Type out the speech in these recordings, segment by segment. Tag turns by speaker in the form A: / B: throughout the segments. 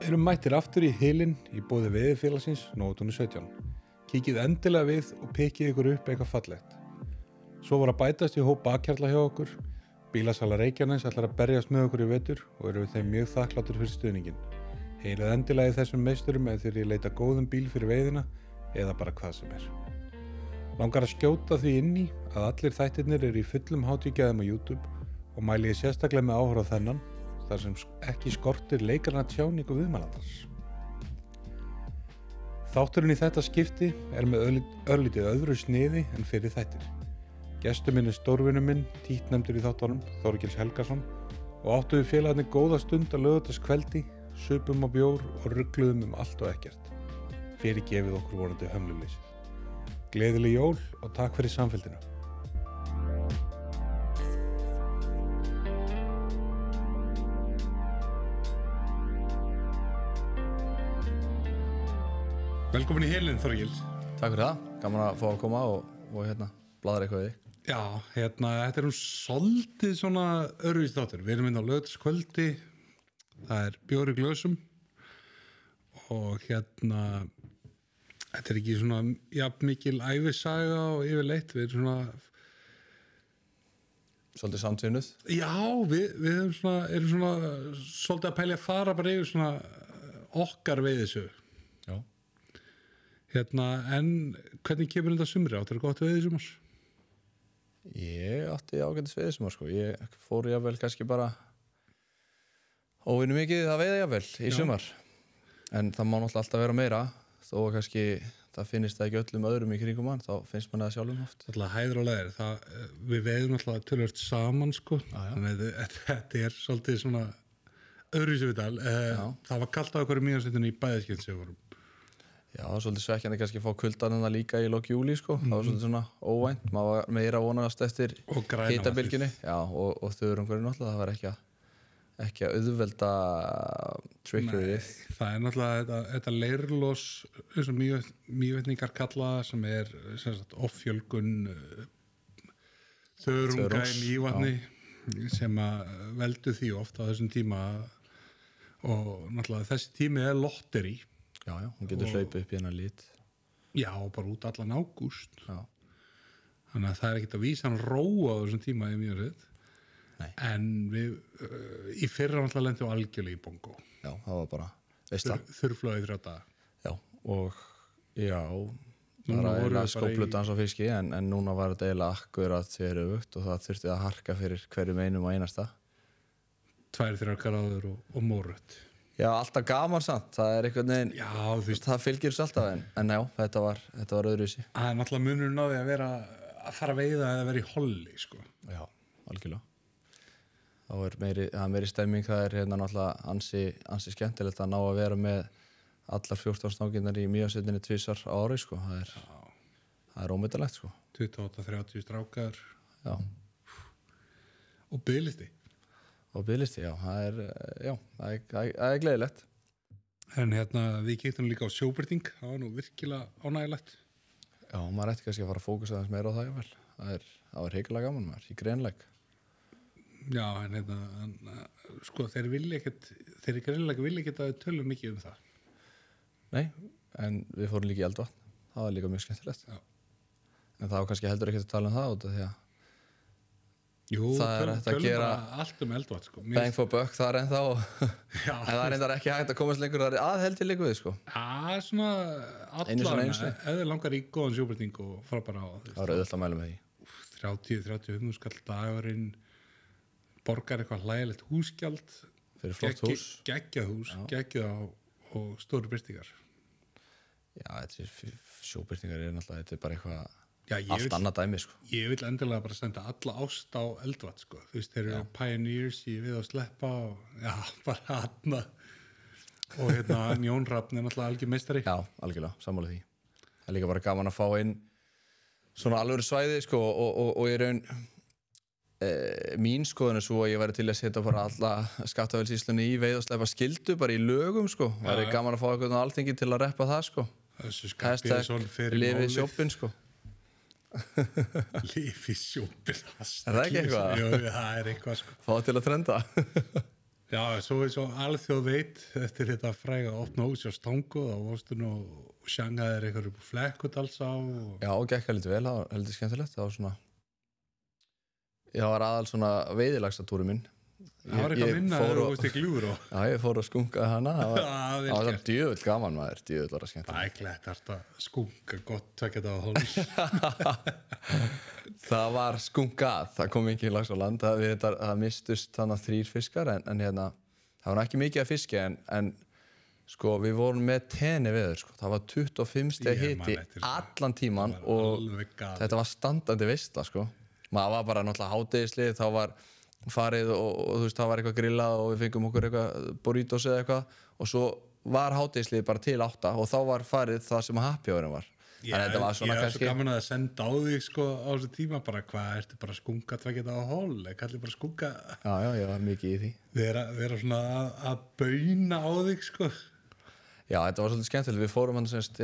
A: Erum mættir aftur í Hylinn í boði Veiðifélagsins Nóatúni 17. Kíkið endilega við og pikkið ykkur upp eitthvað fallegt. Svo var að bætast í hóp bakhjarla hjá okkur. Bílasala Reykjaness ætlar að berjast með okkur í vetur og eru við þeim mjög þakkláttir fyrir stuðningin. Heyrið endilega í þessum meisturum eða þeir leita góðum bíl fyrir veiðina eða bara hvað sem er. Langar að skjóta því inn í að allir þættirnir eru í fullum hátíðgæðum á YouTube og mæli ég sérstaklega með áhuga á þennan, þar sem ekki skortir leikarna tjáningu viðmælandans. Þátturinn í þetta skipti er með örlítið öðru sniði en fyrir þættir. Gestur minn er stórvinur minn, títnefndur í þáttunum, Þorgils Helgason, og áttu við félagarnir góða stund að laugardagskveldi, supum á bjór og rugluðum allt og ekkert. Fyrirgefið okkur vonandi hömluleysið. Gleðileg jól og takk fyrir samfylgdina. Velkomin í Hylinn, Þorgils.
B: Takk fyrir það, gaman að fá að koma og bladra eitthvað í þig.
A: Já, þetta er svolítið svona öðruvísi þáttur. Við erum inn á laugardagskvöldi, það er bjór í glösum og þetta er ekki svona jafn mikil ævisaga og yfirleitt, við erum svona...
B: Svolítið samtvinnuð?
A: Já, við erum svona svolítið að pælja að fara bara yfir svona okkar veiðisögu.
B: Já.
A: En hvernig kemur þetta sumri? Áttu gott veiði sumars?
B: Ég átti ágætis veiði sumar, sko. Ég fór jafnvel kannski bara óvinni mikið að veiða jafnvel í sumar. En það má náttúrulega alltaf vera meira, þó að kannski það finnist það ekki öllum öðrum í kringum mann, þá finnst mann það sjálfum oft.
A: Alltaf hæður og leiðir. Við veiðum alltaf tölvöld saman, sko. Þannig þetta er svolítið svona öðruvísi viðtal. Það var kalt á okkur í mýjarsveitinu í bæðiskeitt sem við vorum.
B: Já, svolítið svekkjandi kannski að fá kuldanina líka í lok júlí, sko. Það var svolítið svona óvænt. Maður var meira vonast eftir hitabylgjunni. Já, og þurrungurinn náttúrulega, það var ekki að auðvelda trickerið.
A: Það er náttúrulega þetta leirlos, eins og mývetningar kalla, sem er offjölgun þörunga í Mývatni, sem að veldu því oft á þessum tíma. Og náttúrulega þessi tími er lotteri.
B: Já, hún getur hlaupið upp í hennar lit.
A: Já, bara út allan ágúst.
B: Já.
A: Þannig að það er ekkert að vísa hann róa á þessum tíma í mýjarsveit. En við í fyrra náttúrulega lendum algjörlega í bongo.
B: Já, það var bara veistla.
A: Þurrflóðið 3 daga.
B: Já, og já, það var eiginlega skópludans á fiski, en núna var þetta eiginlega akkurat þveröfugt og það þurfti að harka fyrir hverjum einum og einasta. 2-3 gráður og mórrött. Já, alltaf gaman samt, það er einhvern veginn,
A: já,
B: það fylgir svo alltaf en já, þetta var öðruvísi.
A: Það er náttúrulega munurinn á því að fara að veiða eða vera í holli, sko.
B: Já, algjörlega. Það er meiri stemming, það er náttúrulega ansi skemmtilegt að ná að vera með allar 14 stanginnar í mýjarsveitinni 2 á ári, sko. Það er ómetanlegt, sko.
A: 28-30 strákar.
B: Já.
A: Og biðlisti.
B: Og biðlisti, já, það er gleðilegt.
A: En við kíktum líka á sjóbirting, það var nú virkilega ánægilegt.
B: Já, maður ætti kannski að fara að fókusa aðeins meira á það, vel. Það var hrikalega gaman, maður, í greinleik.
A: Já, en sko, þeir greinleik vilja ekkert að við tölum mikið um það.
B: Nei, en við fórum líka í Eldvatn, það var líka mjög skemmtilegt. Já. En það var kannski heldur ekkert að tala um það út af því að
A: jú, tölum bara allt Eldvatn, sko.
B: Bang for buck þar ennþá en það er reyndar ekki hægt að komast lengur þar aðheldi líka við, sko.
A: Já, svona allan, eða langar í góðan sjóbirting og fara bara á
B: það var auðvitað að mæla með því
A: 30 skall dagurinn, borgar eitthvað hlægilegt húsgjald
B: fyrir flott hús,
A: geggjað hús, geggjað og stóru birtingar.
B: Já, þetta sjóbirtingar er náttúrulega, þetta er bara eitthvað
A: allt
B: annað dæmi, sko.
A: Ég vil endilega bara senda alla ást á Eldvatn, sko. Þú veist, þeir eru pioneers í við að sleppa og bara og Jón Rafn er náttúrulega algjör meistari.
B: Já, algjörlega, sammála því. Það er líka bara gaman að fá inn svona alvöru svæði, sko, og í raun mín skoðun er svo að ég væri til að setja bara alla skaftafellssýslunni í veið og sleppa skildu bara í lögum, sko. Það er gaman að fá eitthvað á Alþingi til að reppa það, sko. Lifið sjóppin, sko.
A: Lifi sjópir.
B: Er það ekki eitthvað?
A: Jú, það er eitthvað, sko.
B: Fá til að trenda.
A: Já, svo alþjóð veit eftir þetta fræga opna hús á Stango þá varstu nú og sjangaðir eitthvað upp á Flekkudalsá og...
B: Já, og gekk heldur vel, það var heldur skemmtilegt. Það var svona... Já, var aðal svona veiðilagstatúri minn.
A: Það var eitthvað minna þegar þú veist í Gljúfurá.
B: Já, ég fór að skunka hana. Það var djöfull gaman maður, djöfull var það skemmtilegt.
A: Það klætt að skunka gott tvekja þetta á hálf.
B: Það var skunkað, það kom ekki lags á land. Það mistust þannig 3 fiskar en hérna, það var ekki mikið að fiski en sko við vorum með tenni veður sko. Það var 25 steg hiti allan tíman og þetta var standandi veisla sko. Maður var bara náttúrulega hádegislið, þá var farið og þú veist, það var eitthvað grillað og við fengum okkur eitthvað burritos eða eitthvað og svo var hádegislið bara til 8 og þá var farið það sem happy hourinn var.
A: Ég er svo gaman að senda á þig sko á þessu tíma bara hvað ertu bara skunga tvekja þetta á hól eða kallir bara skunga.
B: Já, ég var mikið í því.
A: Vera svona að bauna á þig sko.
B: Já, þetta var svolítið skemmtilegt. Við fórum hann semst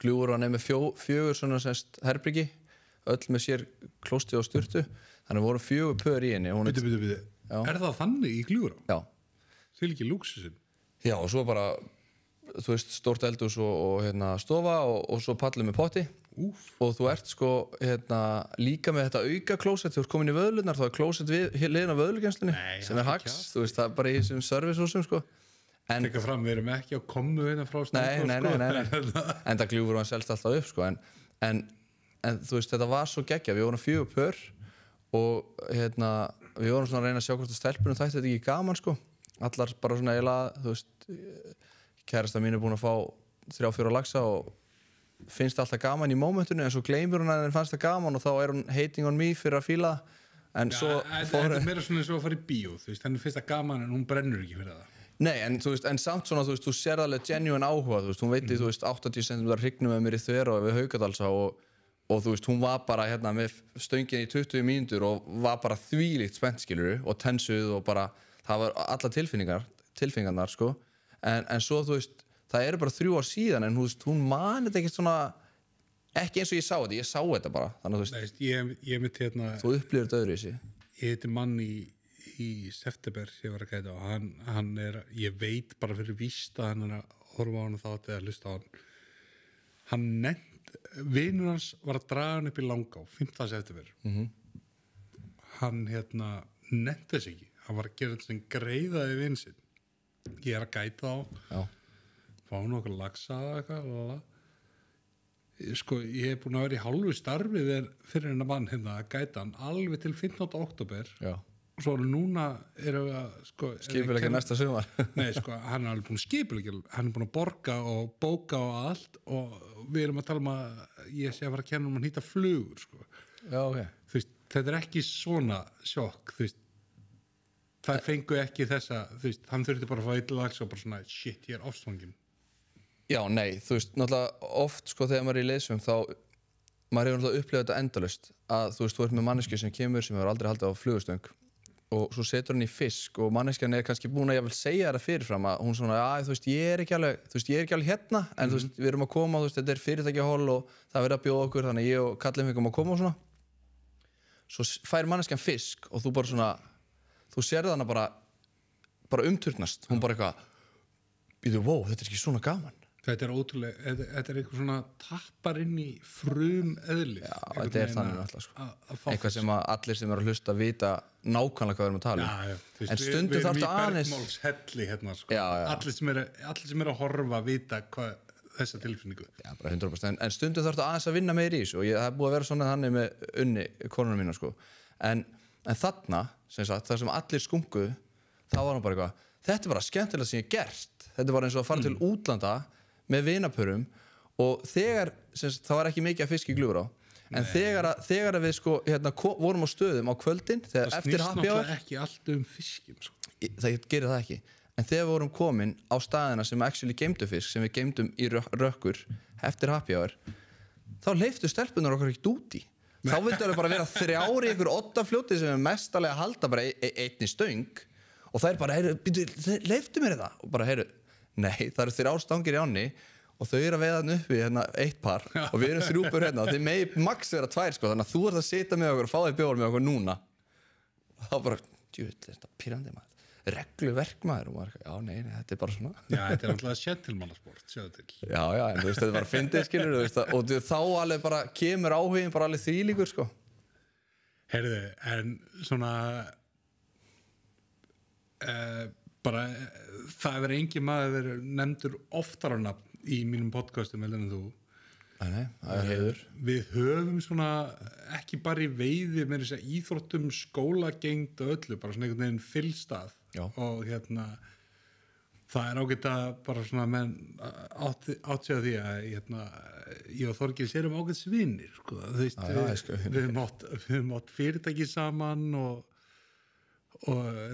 B: Gljúfur var með 4 svona semst herbyggi, öll með sér klósti og sturtu. Þannig voru 4 pör í henni.
A: Bíddu. Er það þannig í Gljúfurá?
B: Já.
A: Þeir ekki lúksusinn?
B: Já, og svo bara, þú veist, stórt eldhús og stofa og svo pallu með potti. Og þú ert sko, líka með þetta auka klósett, þú ert komin í vöðlunar, þá klósett við liðin á vöðlugeymslunni, sem hags, þú veist, það bara í þessum servicehúsum sko.
A: Tekka fram, við erum ekki á kommu frá Stango
B: sko. Nei. En það Gljúfur hann selst alltaf upp sko, en þú veist, þetta var svo geggjað, við vorum 4 pör og við vorum svona að reyna að sjá hvort að stelpunum þætti þetta ekki gaman sko. Allar bara svona eiginlega, þú veist, kærasta mín búin að fá 3-4 laxa og finnst alltaf gaman í mómentinu en svo gleymir hún að henni fannst það gaman og þá hún hating on me fyrir að fíla en svo
A: fór... Þetta er meira svona eins og að fara í bíó, þú veist, henni finnst það gaman en hún brennur ekki fyrir það.
B: Nei, en þú veist, en samt svona, þú veist, þú sér alveg genuine áhuga, þú veist, hún veit þú veist, 80 cm hrygnum með mér í Þverá við Haukadalsá og þú veist, hún var bara með stöngin í 20 mínútur og var bara þvílíkt spennt, skilurðu, og tensuð og bara, það var alla tilfinningarnar, sko, en svo, þú veist, það eru bara 3 ár síðan, en þú veist, hún mani þetta ekkert svona, ekki eins og ég sá þetta bara, þannig að þú veist,
A: ég mitt
B: þú upplifir þetta öðru í sig.
A: Ég heiti mann í september, ég var að gæta og hann ég veit bara fyrir víst að hann að horfa á hann og þátt eða hlusta á hann vinur hans var að draga hann upp í Langá 5. september hann nefndi þess ekki hann var að gera þetta sem greiðaði vin sinn ég að gæta á fá nokkuð laxa og eitthvað sko ég hef búin að vera í hálfu starfi fyrir hennar mann að gæta hann alveg til 15. október og svo núna erum við að sko,
B: skipuleggja næsta sumar
A: nei sko hann er alveg búin að skipuleggja hann er búin að borga og bóka og allt og við erum að tala að ég sé að fara að kenna að nýta flugur sko.
B: Já, okay.
A: Þú veist, þetta er ekki svona sjokk þú veist, það fengu ekki þessa þú veist, hann þurfti bara að fá eitthvað og bara svona shit, ég er ástfangin
B: Já, nei, þú veist, náttúrulega oft sko þegar maður er í leiðsögn þá maður hefur náttúrulega upplifað þetta endalaust að þú veist, þú ert með manneskju sem kemur sem hefur aldrei haldið á flugustöng og svo setur hann í fisk og manneskjan er kannski búin að ég vil segja þetta fyrirfram að hún svona, þú veist, ég er ekki alveg hérna en þú veist, við erum að koma, þú veist, þetta er fyrirtækjahól og það verður að bjóða okkur þannig ég og kallinn fengum að koma og svona svo fær manneskjan fisk og þú bara svona þú sérði hana bara umturnast hún bara eitthvað, býðu, wow, þetta er ekki svona gaman
A: Þetta er ótrúlega, þetta er eitthvað svona tappar inn í frum eðlið.
B: Já, þetta er þannig alltaf sko. Eitthvað sem að allir sem eru að hlusta vita nákvæmlega hvað við erum að tala
A: Já.
B: En stundum þarf þetta aðeins...
A: Við erum í bergmálshelli sko.
B: Já.
A: Allir sem eru að horfa vita hvað þessa tilfinningu.
B: Já, bara 100%. En stundum þarf þetta aðeins að vinna meir í þessu og það er búið að vera svona þannig með Unni, konuna mína sko. En þarna, sem sagt, það sem allir skunkuðu, þá var hann bara eitthvað, þetta er bara skemmtilegt sem ég gert. Þetta var eins og að fara til útlanda með vinapörum og þegar það var ekki mikið að fisk í Gljúfurá en þegar við sko vorum á stöðum á kvöldin þegar eftir happy hour
A: það snýst náttúrulega ekki allt fiskin sko.
B: það gerir það ekki en þegar við vorum komin á staðina sem actually geymdu fisk sem við geymdum í rökkur eftir happy hour þá leiftu stelpunar okkur ekkert úti þá vildu alveg bara vera 3 í einhver 8 fljóti sem er mestalega að halda bara einni stöng og það er bara, leiftu mér það og bara, nei, það eru 3 stangir í ánni og þau eru að veiða hann uppi 1 par og við erum 3 pör og þeir megi max vera 2 sko, þannig að þú ert að sitja með okkur og fá þig bjór með okkur núna og þá bara, djúvill, þetta er pírandi maður regluverkmaður og maður, já, nei, þetta bara svona
A: Já, þetta náttúrulega gentlemannasport, sjáðu til.
B: Já, en þú veist, þetta bara fyndið, skilur og þá alveg bara kemur áhugin bara alveg þvílíkur, sko.
A: Heyrðu, en svona bara það hefur engin maður verið nefndur oftar á nafn í mínum podcastum heldur en þú.
B: Nei, það heiður.
A: Við höfum svona ekki bara í veiði með þess að íþróttum, skólagengd og öllu, bara svona einhvern veginn fyllstað.
B: Já.
A: Og það er ágætt að bara svona menn átt sig að því að ég og Þorgils erum ágætt svinir, sko. Þú veist, við höfum átt fyrirtæki saman og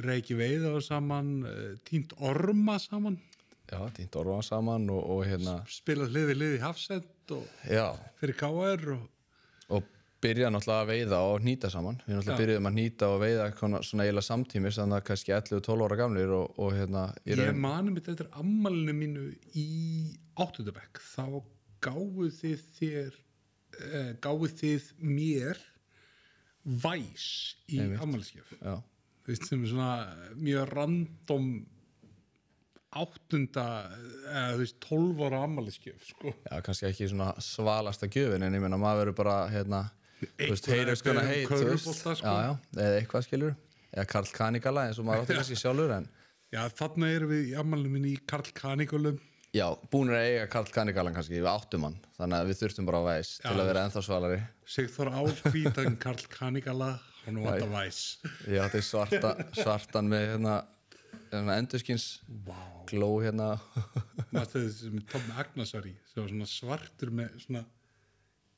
A: reiki veiða saman, týnt orma saman.
B: Já, týnt orma saman og
A: spilað hlið við hlið í Hafsend og fyrir KR
B: og byrja náttúrulega að veiða og hnýta saman. Við náttúrulega byrjuðum að hnýta og veiða svona eiginlega samtímis, þannig að kannski 11-12 ára gamlir og
A: Ég mani mitt eftir ammælinu mínu í 8. bekk. Þá gáfuð þið mér væs í ammælisgjöf.
B: Já.
A: Þú veist, sem er svona mjög random 8. eða þú veist 12 ára ammælisgjöf, sko.
B: Já, kannski ekki svona svalasta gjöfin, en ég meina maður verður bara, þú veist, heyrauskona heit, þú veist,
A: sko.
B: já, eða eitthvað skilur, eða Karl Kanigala eins og maður átti kannski sjálfur, en
A: Já, þarna erum við í ammælinu minni í Karl Kanigalum.
B: Já, búnir að eiga Karl Kanigalan kannski, við áttum hann, þannig að við þurftum bara á væs til að vera ennþá svalari.
A: Sigþór áhvítan Karl Kanigala, hann var þetta væs.
B: Ég átti svartan með endurskins gló
A: Mástu þessi sem Tom Agnarsari, sem var svona svartur með svona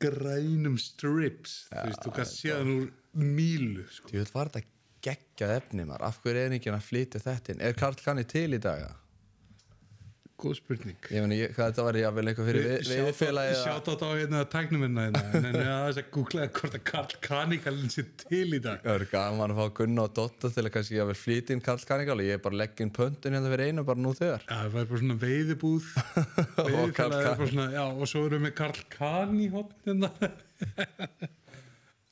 A: grænum strips, þú veist, þú kannski séðan úr mílu, sko.
B: Ég veit, var þetta geggjað efni maður, af hverju er enginn að flytja þetta inn? Er Karl Kani til í dag?
A: Góð spurning.
B: Ég meni, hvað þetta var jafnvel eitthvað fyrir veiðifélagi?
A: Sjátt á tæknumina en þess að googlaði hvort að Karl Kanigalinn sé til í dag.
B: Það er gaman að fá Gunna og Dotta til að kannski jafnvel flytja inn Karl Kanigal og ég bara legg inn pöntun fyrir einu bara nú þegar.
A: Já, það var bara svona veiðibúð. Veiðifélagi bara svona, já, og svo erum við Karl Kani hótt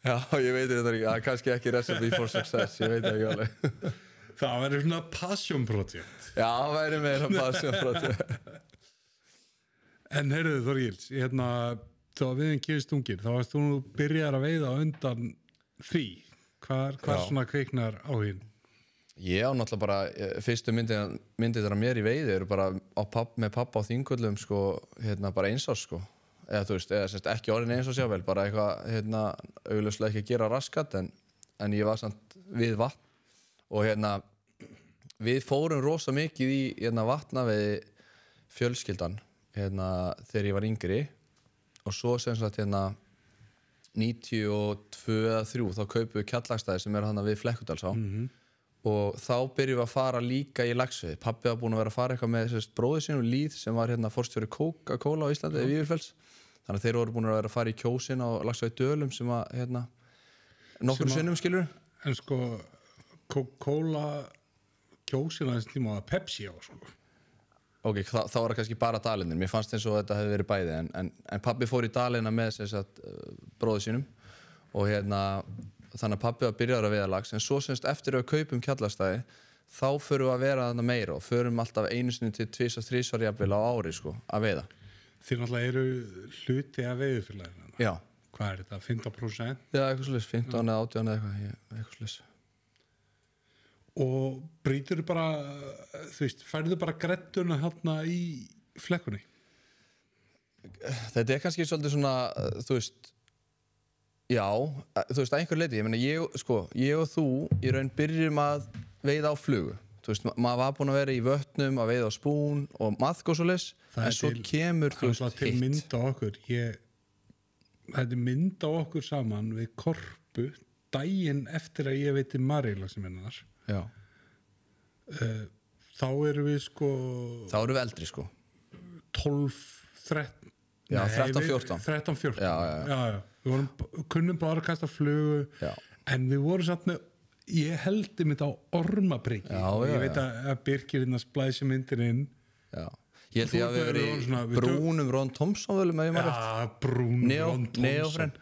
B: Já, ég veit þetta ekki, það er kannski ekki recipe for success, ég veit ekki alveg.
A: Það væri svona passion project.
B: Já, það væri meira passion project.
A: En heyrðu Þorgils, þá við kyrist ungir, þá varst þú nú byrjar að veiða undan því. Hvað svona kveiknar áhuginn?
B: Ég á náttúrulega bara, fyrstu myndir af mér í veiði eru bara með pappa á Þingvöllum, sko, bara einsás, sko. Eða þú veist, eða ekki orðin eins og sjável, bara eitthvað, augljóslega ekki að gera raskat, en ég var samt við vatn og við fórum rosa mikið í vatnaveiði fjölskyldan þegar ég var yngri og svo sem sagt 92 eða 3 þá kaupum við Kjallakstæði sem þarna við Flekkudalsá og þá byrjum við að fara líka í laxveiði. Pabbi var búinn að vera að fara eitthvað með bróður sínum Líð sem var forstjóri Coca-Cola á Íslandi eða Vífilfells. Þannig að þeir voru búin að vera að fara í kjósin á laxveiði Dölum sem að nokkur sinnum skilur.
A: En sko Coca-Cola kjósin á þessum tíma að Pepsi á, sko.
B: Ok, þá var það kannski bara dalinir. Mér fannst eins og þetta hefði verið bæði en pabbi fór í dalina með bróður sínum og þannig að pabbi var byrjaður að veiða lax en svo semst eftir að við kaupum Kjallastæði þá förum við að vera þarna meira og förum alltaf 1 til 2 og 3 jafnvel á ári sko, að veiða.
A: Þið náttúrulega eru hluti af veiðifélaginu.
B: Já.
A: Hvað er þetta, 15%?
B: Já, eitthvað slis, 15 eða 18 eða eitthvað slis.
A: Og brýtur bara, þú veist, færðu bara gredduna hérna í flekkunni?
B: Þetta er kannski svolítið svona, þú veist, já, þú veist, að einhver leiti, ég meina, ég og þú í raun byrjum að veiða á flugu. Þú veist, maður var búinn að vera í vötnum, að veiða á spún og maðk og svoleiðis, en svo kemur, þú veist,
A: hitt. Það er til mynd á okkur, þetta er mynd á okkur saman við Korpu daginn eftir að ég veiti Marílaxi minnar.
B: Já.
A: Þá erum við sko...
B: Þá erum við eldri sko.
A: 12, 13...
B: Já, 13-14.
A: 13-14.
B: Já.
A: Við kunnum bara að kasta flugu, en við vorum samt með... Ég heldi mitt á ormabryggi og ég veit að Birkir splæsi myndir inn. Já.
B: Ég held ég að við verið brúnum Ron Thompson völum að ég maður eftir.
A: Já, brúnum Ron Thompson.
B: Neofren.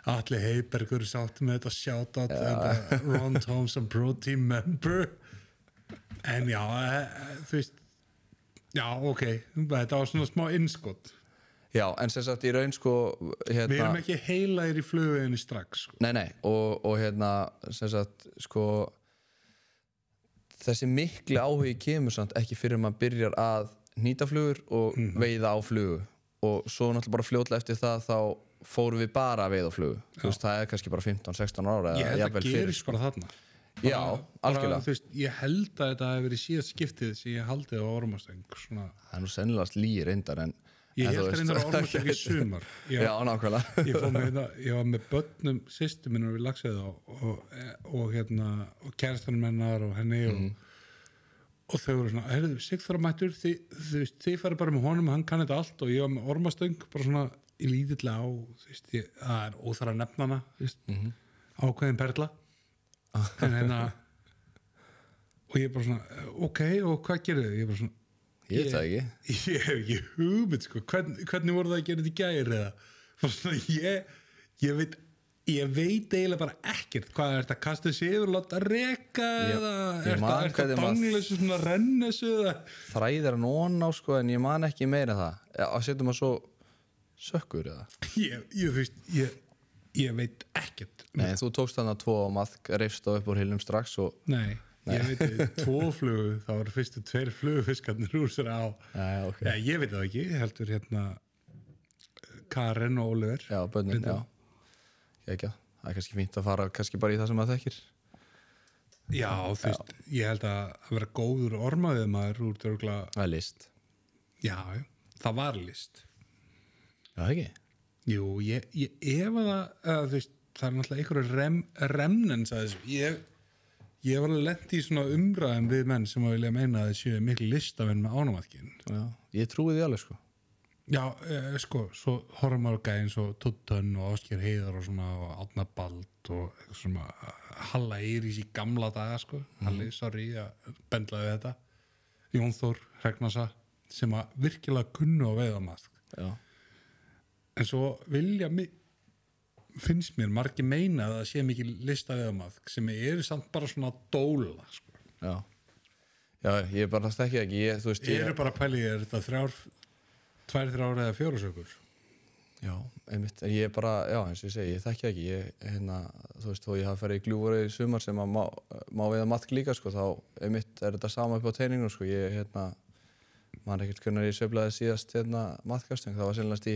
A: Atli Heibergur sátt með þetta shoutout Ron Thompson Pro Team member. En já, þú veist, já, ok, þetta var svona smá innskot.
B: Já, en sem sagt í raun sko
A: Við erum ekki heilaðir í flugveginni strax sko.
B: Nei, og sem sagt sko þessi mikli áhugi kemur samt ekki fyrir maður byrjar að nýta flugur og veiða á flugu og svo náttúrulega bara fljótlega eftir það þá fórum við bara að veiða á flugu. Þú veist, það kannski bara 15-16 ára
A: Ég held að gerist bara þarna.
B: Já, algjörlega.
A: Þú veist, ég held að þetta hefur verið síðast skiptið sem ég haldið á ormastöng svona.
B: Það nú sennilegast lygi reyndar en
A: Ég held reyndar á ormastöng í sumar.
B: Já, nákvæmlega.
A: Ég var með börnum systur minnar við Laxeið og kærastanum hennar og henni og þau voru svona, heyrðu, Sigþóra mættur þið farið bara með honum, hann kann þetta allt og ég var með ormastöng bara svona í lítillega á, þú veist, það er óþarf að nefna hana, þú veist, ákveðin perla en og ég bara svona, ok, og hvað gerðu þið? Ég bara svona,
B: Ég veit það ekki.
A: Ég hef ekki hugmynd, sko, hvernig voru það að gera þetta í gær eða, bara svona, ég veit eiginlega bara ekkert hvað er þetta að kasta þessi yfir og láta reka eða er þetta danglösu svona rennesu eða
B: þræðir að nóna á sko en ég man ekki meira en það að setja maður svo sökkur eða
A: ég veit ekkert.
B: Nei, þú tókst þarna 2 maðk reifst á upp úr hillum strax og
A: Nei. Ég veit 2 flugu, það voru fyrstu 2 flugufiskarnir úr sér á
B: okay.
A: Ég veit það ekki, heldur Karen og Oliver
B: Já, bönnin, já Ekki, það er kannski fínt að fara kannski bara í það sem maður þekkir
A: Já, þú veist, ég held að vera góður ormaðið maður úr dörgla
B: Það er list
A: Já, það var list
B: Já, ekki?
A: Jú, ég efa það þú veist, það er náttúrulega einhverju remnens að þessu Ég var alveg lent í svona umræðum við menn sem að vilja meina að þessu miklu listamenn með ánamaðkinn
B: Já, ég trúi því alveg sko
A: Já, sko, svo horfum maður gæði eins og Tuttun og Ásgeir Heiðar og svona og Árna Bald og svona Halla Eiríks í gamla daga, sko Halli, sorry, að bendlaði þetta Jón Þór Hregnasa sem að virkilega kunnu á veiðamaðk
B: Já
A: En svo finnst mér margir meina að það sé mikið lista veiðamaðk sem eru samt bara svona dóla, sko
B: Já, ég bara stekki ekki þú veist,
A: eru bara pælið, er þetta 2-3 ára eða 4 sökur
B: Já, einmitt, en ég bara, já, eins og ég segi, ég þekki ekki þú veist, þó ég hafa farið í gljúfur í sumar sem að má veiða maðk líka, sko, þá einmitt er þetta sama upp á teiningum, sko, ég, man ekkert hvernig ég sveiflaði síðast, maðkastöng, það var sennilegast í,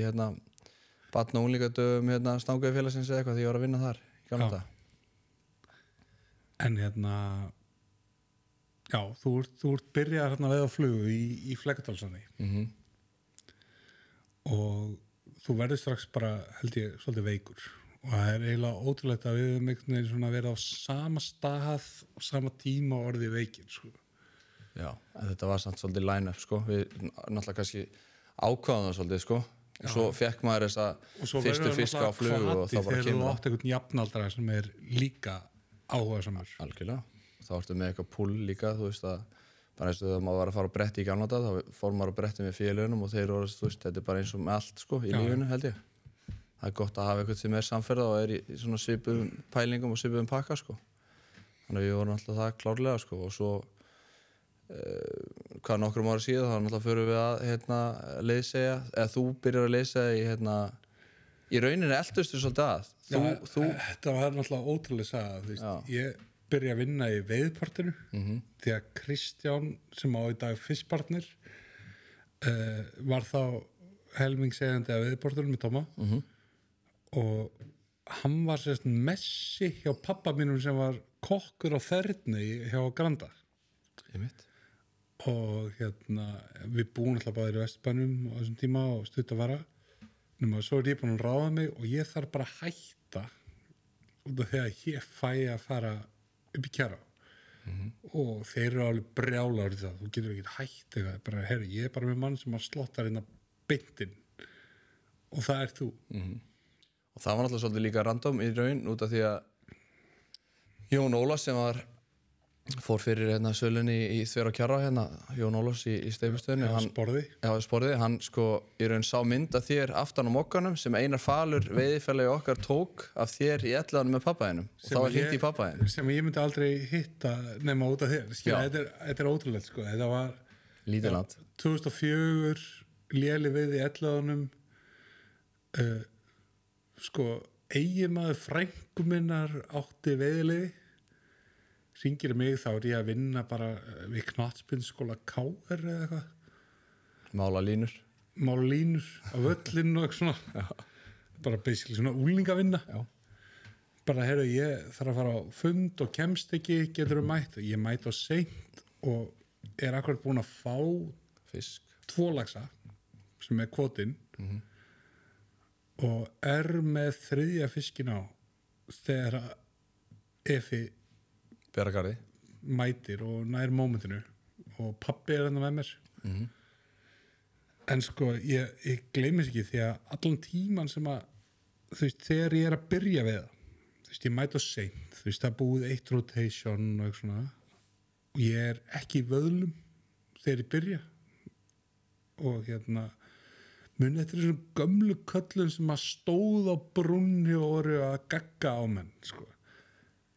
B: barn- og unglingadögum, Stanguði félagsins eða eitthvað því ég var að vinna þar, í gamla dag.
A: En já, þú ert byrjað að veiða flugu í Flekkudalsánni og þú verður strax bara, held ég, svolítið veikur og það er eiginlega ótrúlegt að við höfum einhvern veginn svona verið á sama stað og sama tíma og orðið veikir, sko.
B: Já, en þetta var samt svolítið line-up, sko. Við náttúrulega kannski ákváðum það svolítið, sko. Og svo fekk maður þessa fyrstu fiska á flugu og þá bara kemur það.
A: Þegar þú átt einhvern jafnaldra sem er líka áhugasamur.
B: Algjörlega. Þá ertu með eitthvað pull líka, þú veist að bara eins og þegar maður var að fara á bretti í gamla dag, þá fór maður á bretti með félögunum og þeir voru, þú veist, þetta er bara eins og með allt, sko, í lífinu, held ég. Það er gott að hafa eitthvað sem er samferða og er í svona svipuðum pælingum og svipuðum pakka, sko. Þannig að við vorum alltaf það klárlega, sko, og svo hvað nokkrum ára síðan þá náttúrulega förum við að leiðsegja, eða þú byrjar að leiðsegja í rauninni eldustu svolítið að
A: Þetta var náttúrulega ótrúlega saga, þú veist, ég byrja að vinna í veiðpartinu því að Kristján sem á í dag fiskpartner var þá helmingsegandi af veiðpartinum í Tóma og hann var sérst messi hjá pappa mínum sem var kokkur á Þerni hjá Granda og við búum alltaf báðir í Vesturbænum á þessum tíma og stutt að vara nema svo er ég búin að ráða mig og ég þarf bara að hætta út af því að ég fæ að fara upp í Kjará og þeir eru alveg brjálar í það, þú getur ekki hætt eitthvað, bara, herri, ég er bara með mann sem slottar hérna beintinn og það er þú
B: og það var náttúrulega svolítið líka random í raun út af því að Jón Óla sem var fór fyrir hérna sölunni í Þver og Kjarra hérna, Jón Ólafs í Steypustöðinni.
A: Sporði.
B: Hann sko í raun sá mynd af þér aftan á mokkanum sem Einar Falur veiðifélagi okkar tók af þér í Elliðaánum með pabbaðinum og þá var hringt í pabbaðinn.
A: Sem ég myndi aldrei hitta nema út af þér. Þetta er ótrúlegt sko. Þetta var
B: Lítiland.
A: 2004 léli veiði í Elliðaánum. Sko eiginmaður frænku minnar átti veiðileyfi. Hringir mig, þá er ég að vinna bara við knattspyrnuskóla KR eða eitthvað.
B: Mála línur
A: á völlinu og svona. Bara basically svona úlingavinna. Bara heyrðu, ég þarf að fara á fund og kemst ekki, geturðu mætt. Ég mæt á seint og er akkurat búin að fá
B: fisk
A: 2 laxa sem er kvotinn og er með 3. fiskin á þegar Efi
B: Beragarði
A: mætir og nær mómentinu og pabbi er með mér en sko ég gleymis ekki því að allan tíman sem að þú veist, þegar ég er að byrja við það þú veist, ég mæti á seint þú veist, það er búið 1 rotation og eitthvað svona og ég er ekki í vöðlum þegar ég byrja og hérna muni eftir þessum gömlu köllum sem að stóð á brúnni og voru að gagga á menn sko.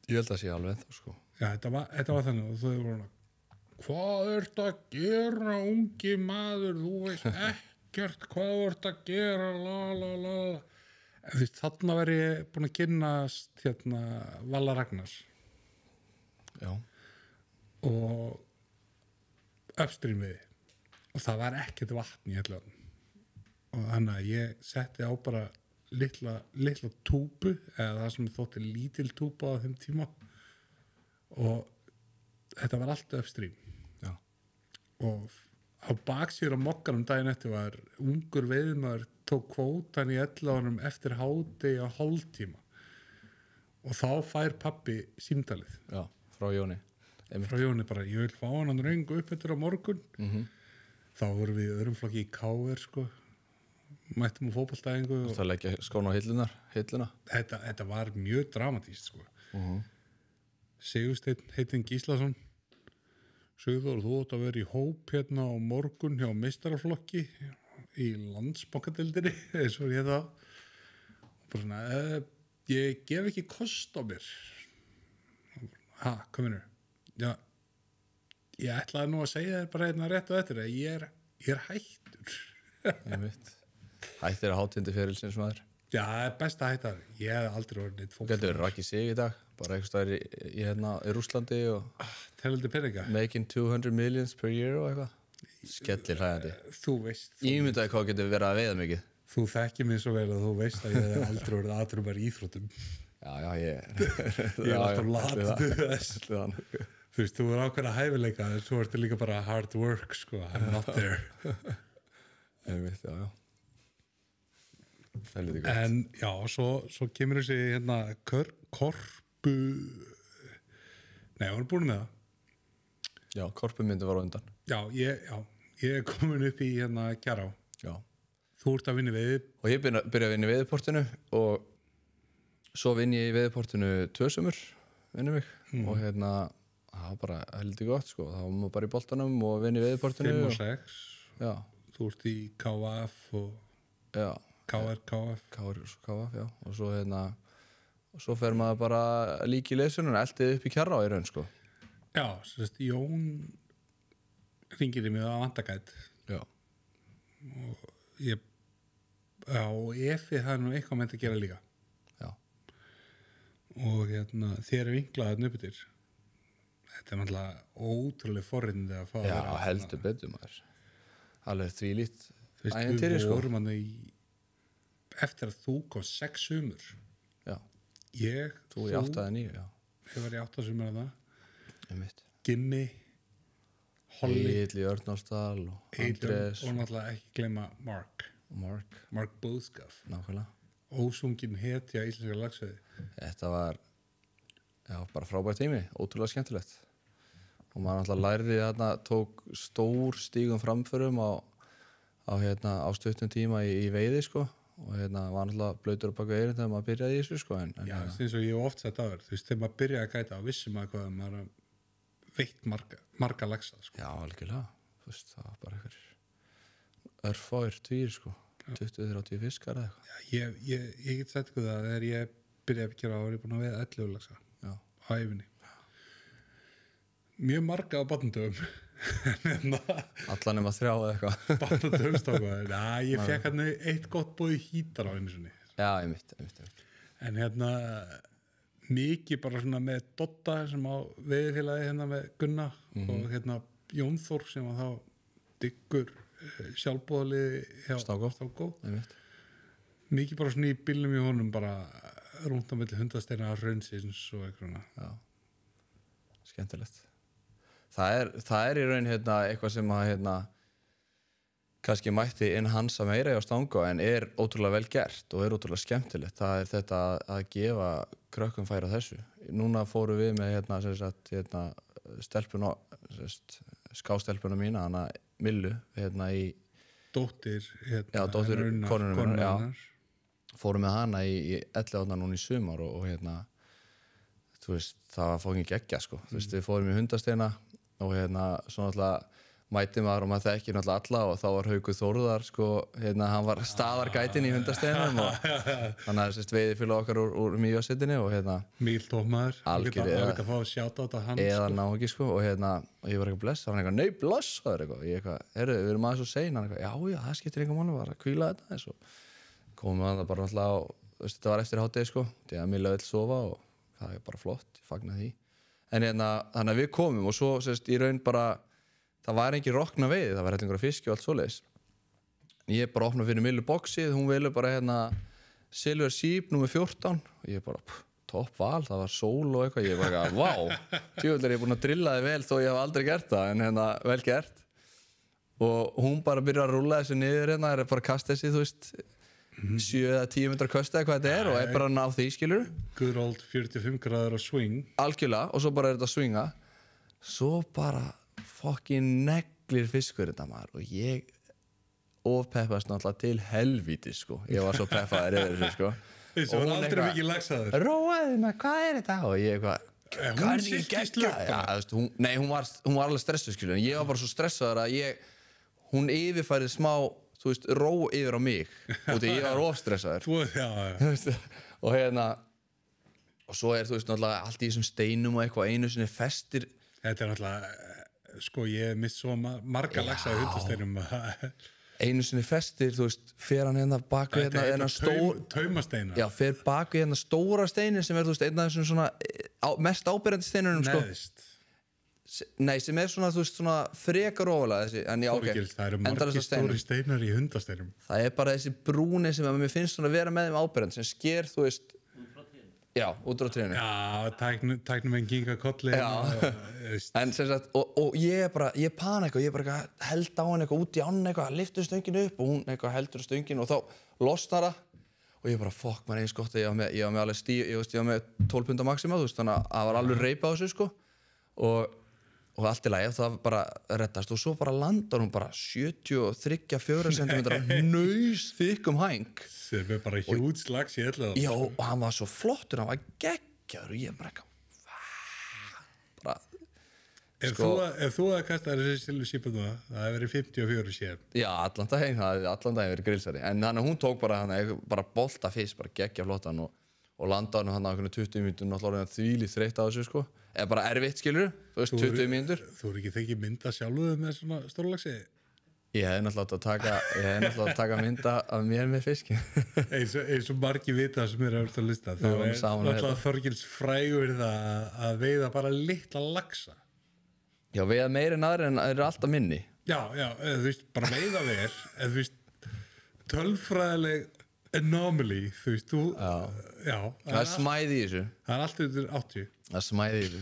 B: Ég held að sé alveg þá sko.
A: Já, þetta var þannig og þau voru hvað ertu að gera ungi maður, þú veist ekkert hvað ertu að gera en þú veist, þarna var ég búin að kynnast hérna Valla Ragnars
B: Já.
A: og upstream við og það var ekkert vatn í Elliðaánum og þannig að ég setti á bara litla túbu eða það sem þótti lítil túba á þeim tíma og þetta var allt upstream
B: Já.
A: og á baksýr á mokkanum daginn eftir var ungur veiðmaður tók kvótan í Elliðaánum eftir hádegi á hálftíma og þá fær pabbi símtalið
B: Já, frá Jóni
A: bara, ég vil fá hann röngu upp eftir á morgun þá vorum við í öðrum flokki í KR sko mættum á fótboltaæfingu
B: og það leggja skóna á hilluna
A: þetta var mjög dramatíst sko. Sigursteinn heitinn Gíslason Sigurður, þú átt að vera í hóp hérna á morgun hjá meistaraflokki í Landsbankadeildinni eins og ég það og bara svona ég gef ekki kost á mér hvað minnur? Já, ég ætlaði nú að segja þér bara hérna rétt og eftir að ég er hættur
B: Ég veit Hættir að hátindi ferilsins maður
A: Já, best að hætta ég hef aldrei orðið neitt fólk
B: Getur Raki sig í dag bara einhvers staðar í Rússlandi og
A: Telandi peninga
B: making 200 millions per year og eitthvað skellir hlæðandi
A: Þú veist
B: Ímyndaði hvað getur verið að veiða mikið
A: Þú þekkir mig svo vel að þú veist að ég hef aldrei orðið aðrumar í íþróttum
B: Já, ég
A: er alltaf latið þess Þú veist, þú er ákveðna hæfileika en svo ertu líka bara hard work sko, I'm not there
B: Ég veit, já Það er lítið gott
A: En já, svo kemur þessi hérna korpu Nei, hún er búin með það
B: Já, korpumyndi var á undan
A: Já, ég er komin upp í hérna Kjará
B: Já
A: Þú ert að vinna í veiði
B: Og ég byrja að vinna í veiðiportinu og svo vinn ég í veiðiportinu 2 sumur vinna mig og hérna það var bara heldur gott sko þá var maður bara í boltanum og vinna í veiðiportinu
A: 5 og 6
B: Já
A: Þú ert í KF og
B: Já KF, já og svo hérna og svo fer maður bara líka í leysunum eltið upp í Kjarrá í raun sko
A: Já, sérst Jón hringir í mig á Vandagæt
B: Já
A: og ég og Efi það er nú eitthvað meint að gera líka
B: Já
A: og hérna þér er vinklaðan upp yfir þetta er náttúrulega ótrúlega forrindi að fá
B: Já, heldur betur maður alveg þvílít
A: Við vorum hann í eftir að þú kom 6 sumur
B: Já Þú í 8 eða 9, já
A: Ég var í 8 sumur að það
B: Einmitt
A: Gimmi Holly
B: Egil í Örnálsdal og Andrés
A: og náttúrulega ekki gleyma Mark Boðskaf
B: Nákvæmlega
A: Ósungin hetja íslenska lagsveiði
B: Þetta var já, bara frábær tími, ótrúlega skemmtilegt og maður náttúrulega lærði þarna tók stór stígum framförum á stuttum tíma í veiði sko og var náttúrulega blautur á baka eyrun þegar maður byrjaði í þessu sko
A: Já, eins og ég hef oft sagt áður þú veist, þegar maður byrjaði að gæta á vissum maður hvað maður veitt marga laxa, sko.
B: Já, algjörlega. Þú veist, það var bara einhver örfáir tvír, sko. 20-30 fiskar eða eitthvað.
A: Já, ég get sagt það þegar ég byrjaði að gera ári, ég búin að veiða 11 laxa
B: Já.
A: á æfinni. Mjög marga á barnadöfum.
B: Allan nema 3 eða eitthvað.
A: Barnadöfum stáka. Já, ég fekk hann eitt gott bóði hítar á einu sinni.
B: Já, einmitt.
A: En mikið bara svona með Dotta sem á veiðifélagi með Gunna og Jón Þór sem var þá diggur sjálfboðaliði hjá Stákó. Mikið bara svona í bílnum í honum bara rúnt á milli hundasteina að Hraunsins og eitthvað.
B: Já, skemmtilegt. Það er í raun eitthvað sem að kannski mætti enhansa meira hjá Stango en er ótrúlega vel gert og er ótrúlega skemmtilegt. Það er þetta að gefa krökkum færi á þessu. Núna fórum við með stelpuna, skástelpuna mína, hana Millu, í
A: dóttir
B: konunum minnar. Fórum með hana í 11 núna í sumar og þú veist, það var fókin geggja, sko. Þú veist, við fórum í hundasteina og svo náttúrulega mæti maður og maður þekki náttúrulega alla og þá var Haukur Þórðar, sko, hann var staðargætinn í hundasteinum og þannig að veiði fyrir okkar úr Mývatnssveitinni og
A: Míl tómaður,
B: algjörlega,
A: að fá að sjáta þetta hann,
B: eða ná ekki, sko, og ég var eitthvað bless, hann eitthvað, nei, blessaður eitthvað, ég eitthvað, við erum aðeins og sein, hann eitthvað, já, það skiptir einhver máli, var að hvíla þetta, svo komum við það bara náttúrulega á, þetta var eftir hádegi, sko, því að Milla vill sofa og það er bara flott, ég fagna því, en þannig að við komum og svo, í raun bara það var engin rokna veiði, það var hellingur af fiski og allt svoleiðis. Ég bara opna fyrir Millu boxið, hún velur bara Silver Sheep nr. 14 og ég bara, topp val, það var sól og eitthvað, ég bara, vá, tjóðlega er ég búin að drilla þig vel þó ég hef aldrei gert það, en vel gert. Og hún bara byrjar að rúlla þessu niður, er bara að kasta þessi, þú veist, 7-10 metrar kösta eða hvað þetta er og er bara að ná því, skilur.
A: Good old 45 gráður á swing.
B: Algjörlega, og svo bara er þetta að swinga. Svo bara fokkin neglir fiskur þetta maður og ég ofpeppast náttúrulega til helvíti, sko. Ég var svo peppaður yfir þessu, sko.
A: Þessu var aldrei mikið lagsaður.
B: Róaði maður, hvað er þetta? Og ég eitthvað, hvað er þetta geggjað? Já, þú veist, nei, hún var alveg stressuð, skilur, en ég var bara svo stressaður að hún yfirfærið smá, þú veist, ró yfir á mig og því ég var ofstressaður.
A: Já.
B: Og svo þú veist, náttúrulega allt í þessum steinum og eitthvað einu sinni festir.
A: Þetta náttúrulega, sko, ég hef mist svo marga lagsa í hundasteinum.
B: Einu sinni festir, þú veist, fer hann bak við
A: taumasteina.
B: Já, fer bak við stóra steinin sem þú veist, einn af þessum svona mest áberandi steinunum, sko.
A: Neðst.
B: Nei, sem svona, þú veist, svona frekar ofalega þessi, en já, ok.
A: Það eru margir stóri steinar í hundasteinum.
B: Það er bara þessi brúni sem að mér finnst svona að vera með þeim áberandi, sem sker, þú veist, já, út frá trénu.
A: Já, tæknum en kinga kolli.
B: Já, en sem sagt, og ég panika og ég bara held á hann eitthvað út í ánni eitthvað, lyftur stönginu upp og hún eitthvað heldur stönginu og þá losnar það og ég bara, fokk, maður eins gott að ég var með alveg ég var með 12 punda maxima, þú veist, þannig að það var alveg reypa á þessu, sko, og allt í lagi, það bara reddast og svo bara landar hún bara 73-4 cm nausþykkum hæng.
A: Sem er bara hjúts lax í öllu.
B: Já, og hann var svo flottur, hann var geggjaður og ég bara
A: Ef þú að kasta þessi Silver Sheep það hefði verið 54 sér.
B: Já, allan daginn verið grillsari. En þannig að hún tók bara bolta fisk, bara geggja flottan og landaði hann á 20 mínútur náttúrulega þvílíkt þreytt á þessu, sko. Eða bara erfitt, skilur, þú veist, 20 mínútur.
A: Þú er ekki þekki mynda sjálfuð með svona stórlagsi?
B: Ég hefði náttúrulega átt að taka mynda af mér með fiski.
A: eins og margir vita sem er að lista. Þú er náttúrulega Þorgils frægur það að veiða bara litla laxa.
B: Já, veiða meira en aðri en það eru alltaf minni.
A: Já, þú veist, bara veiða ver, þú veist, tölfræðileg anomaly, þú veist, já.
B: Það er smæði í þessu.
A: Það er allt undir 80.
B: Það er smæði í þessu.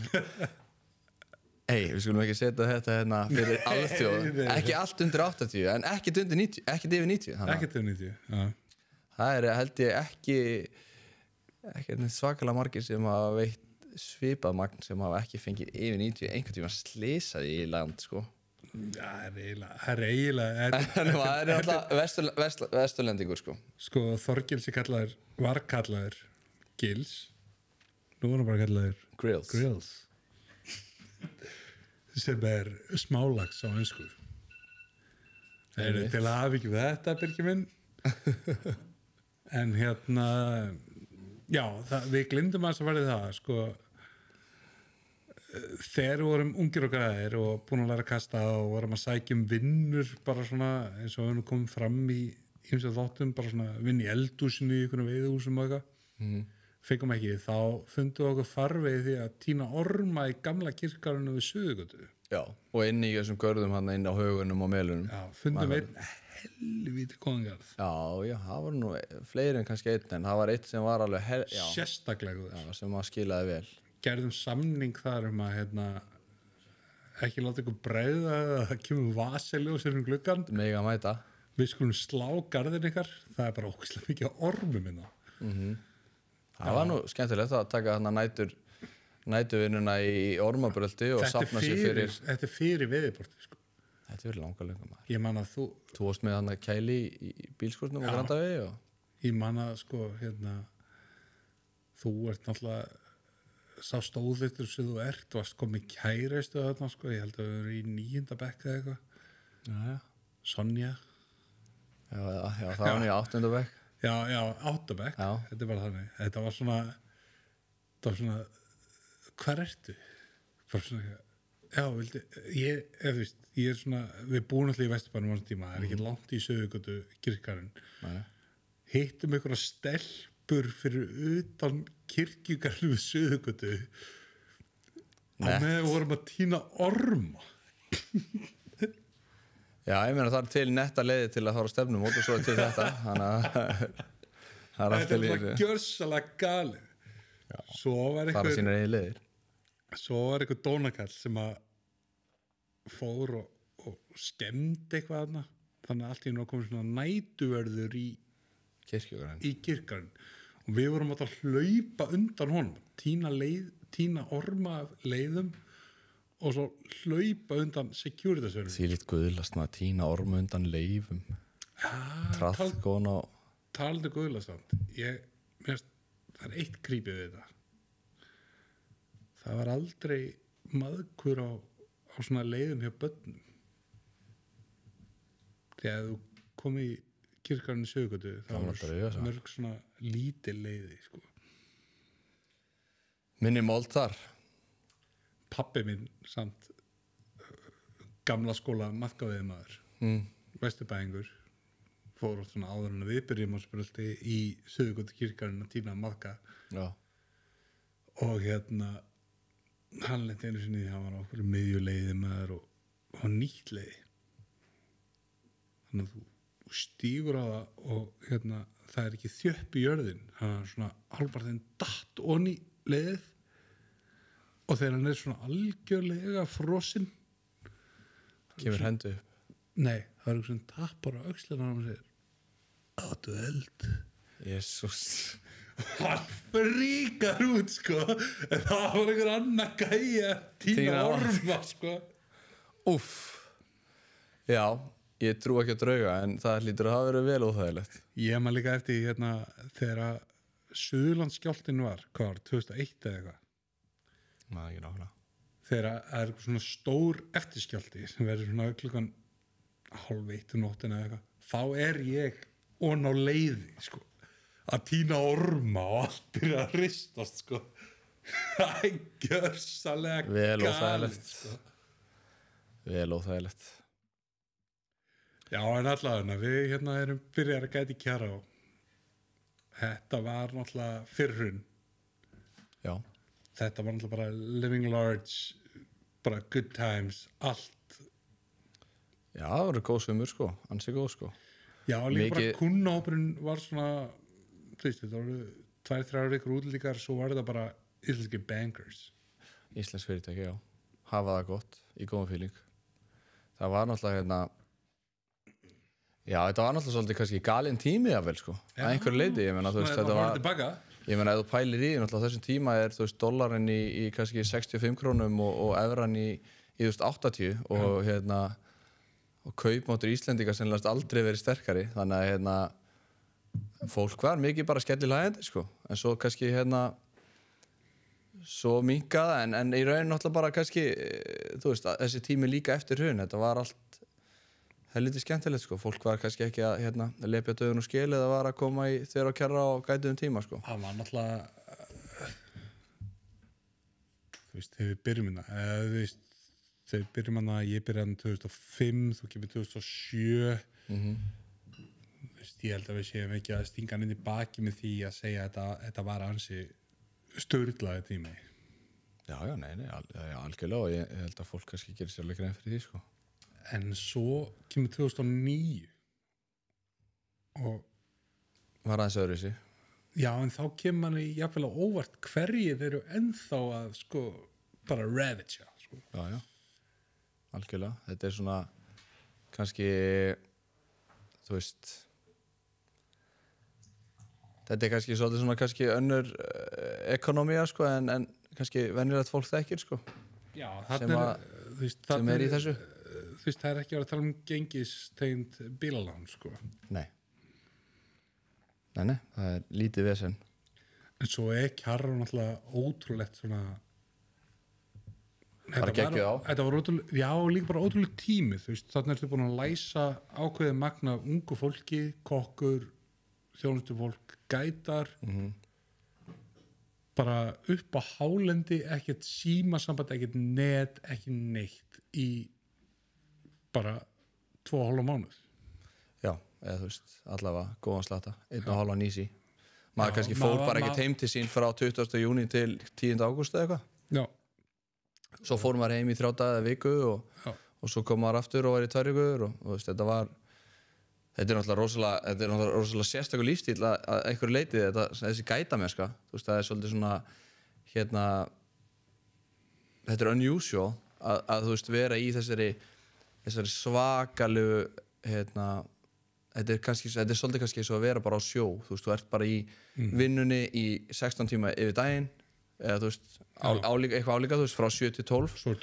B: Við skulum ekki setja þetta fyrir alþjóð. Ekki allt undir 80, en ekkert undir 90, ekkert yfir 90.
A: Ekkert yfir 90, já.
B: Það er, held ég, ekki svakalega margir sem hafa veitt svipað magn sem hafa ekki fengið yfir 90 einhvern tíma slisaði í land, sko.
A: Já, það er eiginlega
B: en það er alltaf vesturlendingur, sko.
A: Sko, Þorgils var kallaður Gils, nú var hann bara kallaður
B: Grills.
A: sem smálax á ensku. Til að hafa ekki þetta, Birgir minn. En já, við glimtum að verði það, sko. Þegar við vorum ungir og græðir og búin að læra að kasta og vorum að sækja vinnur bara svona eins og við komum fram í ýmsum þáttum, bara svona vinn í eldhúsinu í einhvern veiðihúsum og eitthvað. Fengum ekki, þá fundum við okkur farvegi því að tína orma í gamla kirkgarðinu við Suðurgötu.
B: Já, og inn í þessum görðum hann inn á haugunum og melunum.
A: Já, fundum einn helvíti góðan garð.
B: Já, það var nú fleiri en kannski einn, en það var einn sem var alveg
A: sérstaklega góður.
B: Já, sem að skilaði vel.
A: Gerðum samning þar að ekki láta ykkur bregða að það kemur vaseljós inn gluggann.
B: Mega mæta.
A: Við skulum slá garðin ykkar. Það bara ógeðslega mikið ormum inná.
B: Það var nú skemmtilegt að taka næturvinnuna í ormabröldi og safna sér fyrir.
A: Þetta fyrir veðurporti, sko.
B: Þetta verið langar lengur maður.
A: Ég man að þú
B: varst með kæli í bílskúrnum og Grandavegi og...
A: Ég man að, sko, þú ert náttúrulega sá stóðlitur sem þú varst komið kæreistu þarna, sko. Ég held að við erum í 9. bekk eða eitthvað.
B: Já.
A: Sonja.
B: Já, það var nú í 8. bekk.
A: Já, 8. bekk.
B: Já.
A: Þetta var þannig. Þetta var svona, hvar ertu? Bara svona, já, ég svona, við búum allir í Vesturbænum á þessum tíma, það ekki langt í Suðurgötu kirkgarðinn. Hittum einhverja stelpur fyrir utan kirkjugarðinn við Suðurgötu og með vorum að tína orma.
B: Já, ég meina það er til netta leiði til að fara á stefnumót og svo til þetta, þannig að það
A: þetta var gjörsalega galið. Svo var
B: fara sínar eigin leiðir.
A: Svo var einhver dónakall sem að fór og skemmdi eitthvað þarna, þannig að allt í einu komið svona nætuverður í kirkjugarðinn og við vorum að hlaupa undan honum, tína orma af leiðum og svo hlaupa undan securitasverðum.
B: Því lít guðlast maður tína orma undan leifum. Traðgón á...
A: Talandi guðlast það er eitt creepy við þetta. Það var aldrei maðkur á svona leiðum hjá börnum. Þegar þú kom í kirkgarðinn í Suðurgötu, það var mörg svona lítil leiði, sko.
B: Minni mold þar.
A: Pabbi minn samt gamla skóla maðkaveiðmaður, Vesturbæingur, fór á svona áður en við byrjum á spöldi í Suðurgötu kirkgarðinn að tína maðka.
B: Já.
A: Og hann lenti einu sinni, hann var á okkur miðjuleiði maður og nýtt leiði. Þannig að þú stígur á það og það er ekki þjöpp í jörðin. Hann er svona albarðin datt onni leiðið og þegar hann er svona algjörlega frosinn.
B: Kemur hendu upp.
A: Nei, það er eitthvað svona tappar á öxlina og hann segir, áttu eld.
B: Jesús.
A: Hann fríkar út, sko, en það var einhver annar gæja tína orma, sko.
B: Úff. Já, ég trú ekki að drauga, en það hlýtur að hafa verið vel óþægilegt.
A: Ég man líka eftir þegar Suðurlandsskjálftinn var, hvað var, 2001 eða eitthvað?
B: Nei, ekki nákvæmlega.
A: Þegar það er svona stór eftirskjálfti sem verður svona klukkan 12:30 nóttina eða eitthvað, þá er ég on á leiði, sko. Að tína orma og allt byrja að ristast, sko. Það er gjörsalega
B: vel óþægilegt, sko. Vel óþægilegt.
A: Já, en allavega við erum byrjar að gæti kjara á. Þetta var náttúrulega fyrrun.
B: Já.
A: Þetta var náttúrulega bara living large, bara good times, allt.
B: Já, það voru góð svimur, sko. Ansi góð, sko.
A: Já, líka bara kunnahópurinn var svona, þetta voru 2-3 vikur útlíkar, svo var þetta bara íslenski bankers.
B: Íslensk fyrirtæki, já. Hafa það gott, í góðum feeling. Það var náttúrulega já, þetta var náttúrulega svolítið kannski galinn tími jafnvel, sko. Að einhverju leyti, ég meina, þú veist, þetta var... Ég meina, ef þú pælir í, náttúrulega þessum tíma er, þú veist, dollarinn í kannski 65 krónum og evran í 80 og kaupmáttur Íslendinga sennilegast aldrei verið sterkari, þannig að fólk var mikið bara skellilega hendur, sko. En svo kannski svo minkað en í raun náttúrulega bara kannski þú veist, þessi tími líka eftir hrun þetta var allt helviti skemmtilegt sko, fólk var kannski ekki að lepja dögun og skil eða var að koma í þér og kjarra og gætuðum tíma sko.
A: Það var náttúrulega þú veist, þegar við byrjum þú veist, þegar við byrjum ég byrjaði 2005, þú kemur 2007 þú veist, ég held að við séum ekki að stinga hann inn í baki með því að segja að þetta var ansi sturlaði tími.
B: Já, nei, algjörlega og ég held að fólk kannski gerir sér leikir enn fyrir því sko.
A: En svo kemur 2009 og
B: var aðeins öðruvísi.
A: Já, en þá kemur manni jafnvel á óvart hverjir eru ennþá að sko bara ravagea sko.
B: Já, algjörlega. Þetta er svona kannski þú veist þetta er kannski svolítið svona kannski önnur ekonomía sko en kannski venjulegt fólk þekkir sko.
A: Já,
B: sem er í þessu.
A: Þú veist, það er ekki að tala gengistegnd bílalán sko.
B: Nei, það er lítið vesen.
A: En svo Kjarr náttúrulega ótrúlegt svona
B: bara geggjuð á.
A: Þetta var ótrúlega, já, líka bara ótrúlega tími, þú veist, þarna ertu búin að læsa ákveðið magna ungu fólki, kokkur, þjónustufólk, gætar, bara upp á hálendi, ekkert símasamband, ekkert net, ekki neitt í bara 2,5 mánuð.
B: Já, eða þú veist, allavega góðan slata, 1,5 easy. Maður kannski fór bara ekkert heim til sín frá 20. júní til 10. ágúst eða eitthvað.
A: Já.
B: Svo fór maður heim í 3 daga eða viku og svo kom maður aftur og var í 2 vikur og þú veist, þetta er náttúrulega rosalega sérstakur lífstíl að einhverju leiti þessi gætamennska, þú veist, það er svolítið svona þetta er unusual að þú veist, vera í þessari svakalegu þetta er svolítið kannski eins og að vera bara á sjó, þú veist, þú ert bara í vinnunni í 16 tíma yfir daginn eða þú veist, eitthvað álíka, þú veist, frá 7 til 12.
A: Svo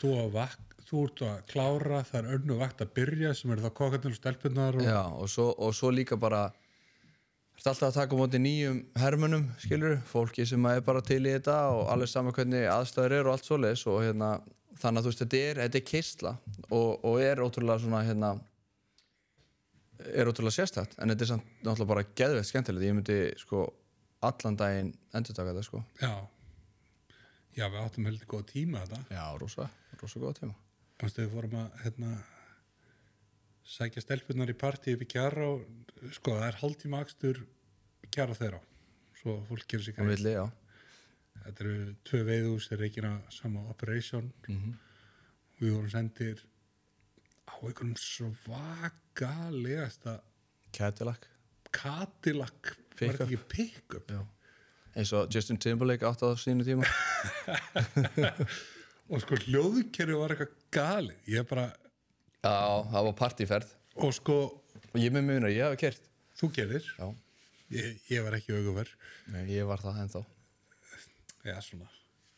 A: þú ert að klára, það er önnu vakt að byrja sem eru það kokkarnir og stelpunnar
B: Já, og svo líka bara ertu alltaf að taka á móti nýjum hermönnum, skilur, fólki sem er bara til í þetta og alveg saman hvernig aðstæður eru og allt svoleiðis og þannig að þú veist, þetta er keyrsla og er ótrúlega svona er ótrúlega sérstætt en þetta er samt náttúrulega bara geðveikt skemmtilegt ég myndi sko allan daginn endurtaka þetta sko
A: Já, við áttum heldur góða tíma þetta
B: Já, rosa góða tíma
A: Við fórum að sækja stelpunnar í partí upp í Kjarr og sko, það er hálftíma akstur Kjarr og þeirra svo fólk gerir sig
B: grein já.
A: Þetta eru 2 veiðhús þeir reikina sama operation við vorum sendir á einhverjum svakalegasta
B: Cadillac
A: var þetta ekki pick-up
B: eins og Justin Timberlake átt á sínu tíma
A: og sko hljóðkerfi var eitthvað galið ég bara
B: já, það var partíferð
A: og sko
B: og ég með munar, ég hafi keyrt
A: þú gerir ég var ekki aukuverð
B: nei, ég var það ennþá
A: já, svona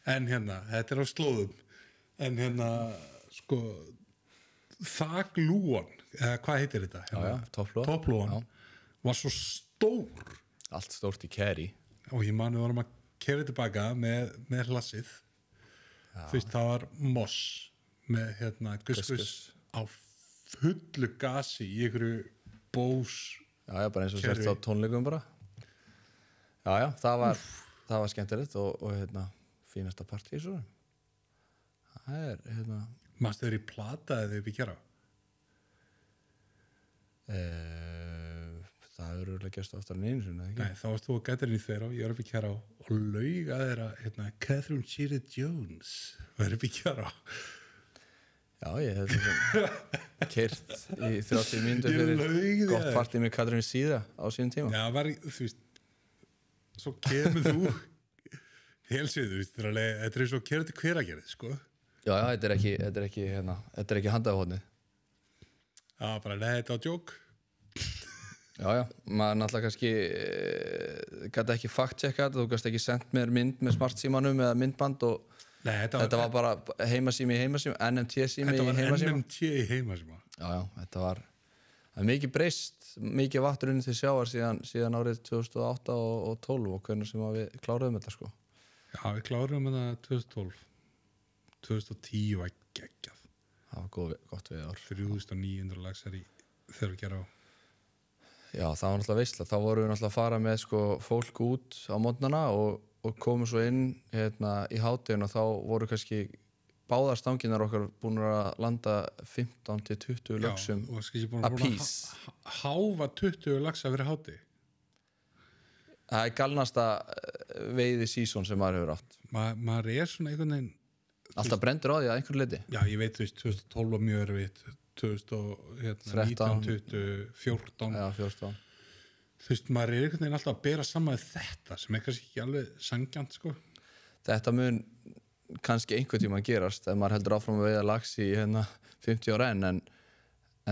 A: en þetta er á slóðum en sko þaklúan eða hvað heitir þetta? Topplúan var svo stór
B: allt stórt í Kerry
A: og ég man við vorum að keyra tilbaka með hlassið þú veist það var moss með guskus á fullu gasi í einhverju bós
B: já, bara eins og sért á tónleikum bara já, það var skemmtilegt og fínasta partí svo það er
A: Manstu þeir í plata eða upp í Kjarr
B: það hefur örugglega gerst oftar en einu sinni, ekki?
A: Nei, þá varst þú að gæta henni þeirra ég var upp í Kjarr og laug að þeirra Catherine Zeta-Jones var upp í Kjarr
B: Já, ég hef keyrt í 30 mínútur fyrir gott partí með Catherine Zeta á sínum tíma
A: Já, þú veist svo kemur þú helsið, þú veist, þetta er eins og kera til Hveragerði, sko
B: Já, þetta er ekki handahotni
A: Já, bara þetta á djók
B: Já, maður náttúrulega kannski gæti ekki fact-checka þú gæti ekki sendt mér mynd með smartsímanum eða myndband og þetta var bara heimasími, NMT-sími
A: Þetta var NMT í heimasíma
B: Já, þetta var mikið breyst, mikið vatn runnið til sjávar síðan árið 2008 og 12 og hvernig sem við kláruðum þetta, sko
A: Já, við klárum það 2012. 2010 var geggjað.
B: Það var gott við ár.
A: 3.900 laxar þegar við gera á.
B: Já, það var náttúrulega veisla. Þá vorum við náttúrulega að fara með sko, fólk út á morgnana og komum svo inn í hádeginu og þá voru kannski báðar stanginar okkar búin að landa 15 til 20 laxum a piece.
A: Háfa 20 laxa fyrir hádegi.
B: Það galnasta veiði sísón sem maður hefur átt.
A: Maður svona einhvern veginn...
B: Alltaf brendur á því að einhvern leiti?
A: Já, ég veit, 2012 var mjög erfitt, 2019, 20, 14.
B: Já, 14.
A: Maður einhvern veginn alltaf að bera saman þetta sem kannski ekki alveg sanngjarnt, sko.
B: Þetta mun kannski einhvern tíma gerast ef maður heldur áfram að veiða lax í 50 ára en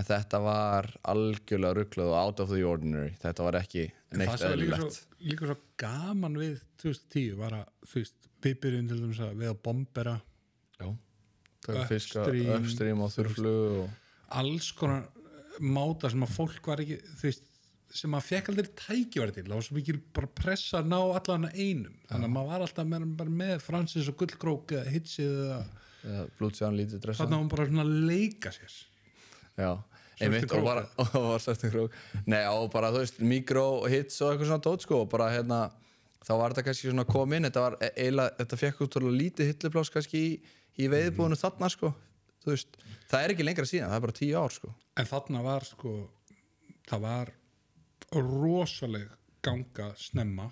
B: þetta var algjörlega ruglað og out of the ordinary. Þetta var ekki neitt eðlilegt.
A: Það sem var líka svo gaman við 2010 var að við byrjum til dæmis að veiða bombera.
B: Já, uppstrím og þurrflug og
A: alls konar máta sem að fólk var ekki, sem að fekk aldrei tækifæri til, það var svo mikil bara pressa að ná allan einum, þannig að maður var alltaf bara með Francis og Gullkrók eða Hitsið
B: eða Blútsján lítið dressa.
A: Þannig að maður bara svona leika sér.
B: Já, einmitt og var Svartur Krók. Nei, og bara þú veist, Mikró, Hits og eitthvað svona dót sko, og bara þá var þetta kannski svona kom inn, þetta fekk útrúlega lítið hilluplás kannski í veiðbúinu þarna sko, þú veist, það er ekki lengra síðan, það er bara 10 ár sko.
A: En þarna var sko, það var rosaleg ganga snemma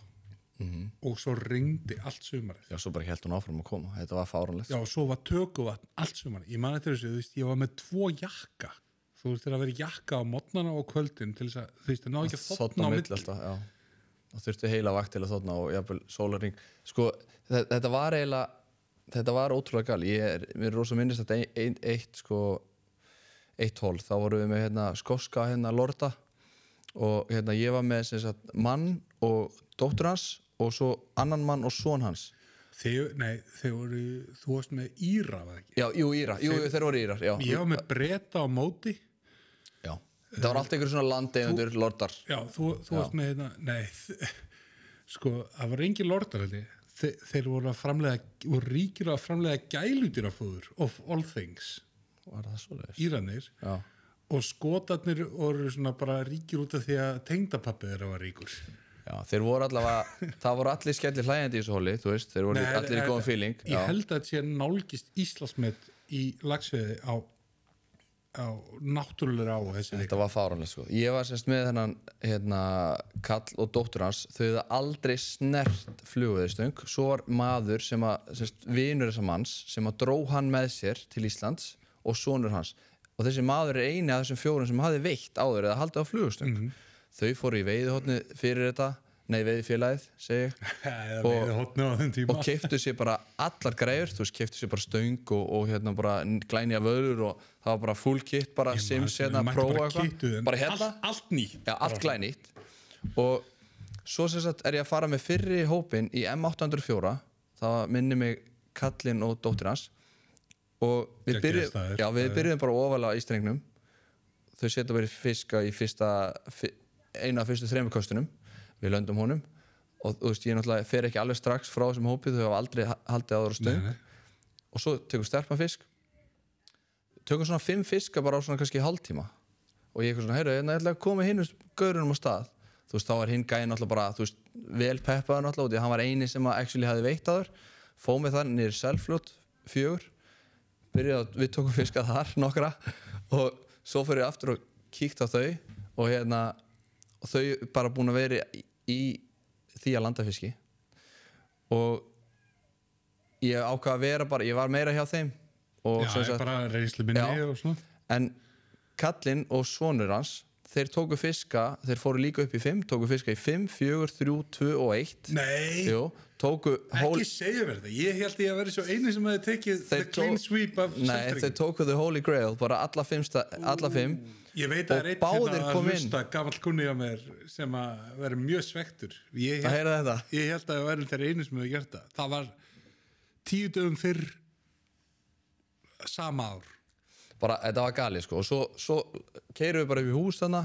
A: og svo ringdi allt sumarið.
B: Já, svo bara hélt hún áfram að koma, þetta var fáránlegt.
A: Já, og svo var tökuvatn allt sumarið. Ég man eftir þessu, þú veist, ég var með 2 jakka. Þú veist, að vera jakka á morgnana og kvöldin til þess að, þú veist, það náðu ekki að þotna á milli.
B: Alltaf, já. Það þurfti heila vakt til að þotna og jafnvel sólarhring. Sko, þetta var eiginlega, þetta var ótrúlega gal. Mér er rosa minnist þetta eitt hól. Þá vorum við með skoska Lorda og ég var með sem sagt, mann og dóttur hans og svo annan mann og son hans.
A: Þeir voru, þú varst með Íra, var það ekki?
B: Já, Íra, þeir voru Írar, já.
A: Ég var með Breta á móti.
B: Já, það var allt einhverjum svona landeigendur, lordar.
A: Já, þú varst með sko, það var engin lordar, held ég. Þeir voru ríkir að framleiða gæludýrafóður of all things.
B: Var það svoleiðis?
A: Íranir.
B: Já.
A: Og Skotarnir voru svona bara ríkir út af því að tengdapappið þeirra var ríkur.
B: Já, þeir voru allavega, það voru allir skellir hlægjandi í þessu hóli, þú veist, þeir voru allir í góðum feeling.
A: Ég held að þetta sé nálgist Íslandsmet í laxveiði á náttúrulega á þessi.
B: Þetta var fáránlegt sko. Ég var semst með þennan kall og dóttur hans, þau hefðu aldrei snert flugveiðistöng. Svo var maður sem vinur þessa manns sem dró hann með sér til Íslands og sonur hans. Og þessi maður er eini af þessum 4 sem hafði veitt áður eða haldið á flugstöng. Þau fóru í veiðihotni fyrir þetta, veiðifélagið, segi ég. Og keyptu sér bara allar greiður, þú veist, keyptu sér bara stöng og bara glænýja vöður og það var bara full kit, bara Sims prófa eitthvað. Bara
A: allt nýtt.
B: Já, allt glænýtt. Og svo sem sagt ég að fara með fyrri hópinn í M804, það minni mig kallinn og dóttir hans. Og við byrjuðum bara ofalega í strengnum. Þau setja bara fiska í eina af fyrstu 3 kostunum. Við löndum honum og þú veist, ég náttúrulega fer ekki alveg strax frá þessum hópi, þau hafa aldrei haldið áður á stöng. Og svo tökum stelpan fisk, tökum svona 5 fiska bara á svona kannski hálftíma og ég svona, heyrðu, ég ætla að koma hinnum gaurunum á stað. Þú veist, þá var hinn gæinn náttúrulega bara, þú veist, vel peppaður náttúrulega og því að hann var eini sem actually hafði veitt áður. Fóð með það niður Selfljót 4, við tókum fiska þar nokkra og svo fyrir ég aftur og kíkt á þau og þau bara búin að vera í því að landa fiski og ég ákvað að vera bara, ég var meira hjá þeim og
A: bara reynslu minni og svona.
B: En kallinn og sonur hans, þeir tóku fiska, þeir fóru líka upp í 5, tóku fiska í 5, 4, 3, 2 og 1.
A: Nei!
B: Jú, tóku
A: ekki segja verið það, ég held ég að vera svo eini sem hefði tekið the clean sweep af
B: Nei, þeir tóku the holy grail, bara alla 5
A: Ég veit að einn að hlusta gamall kunni á mér sem að vera mjög svektur. Ég held að það væri þeir einu sem hefði gert það. Það var 10 dögum fyrr sama ár.
B: Bara, þetta var galið sko og svo keyrum við bara upp í hús þarna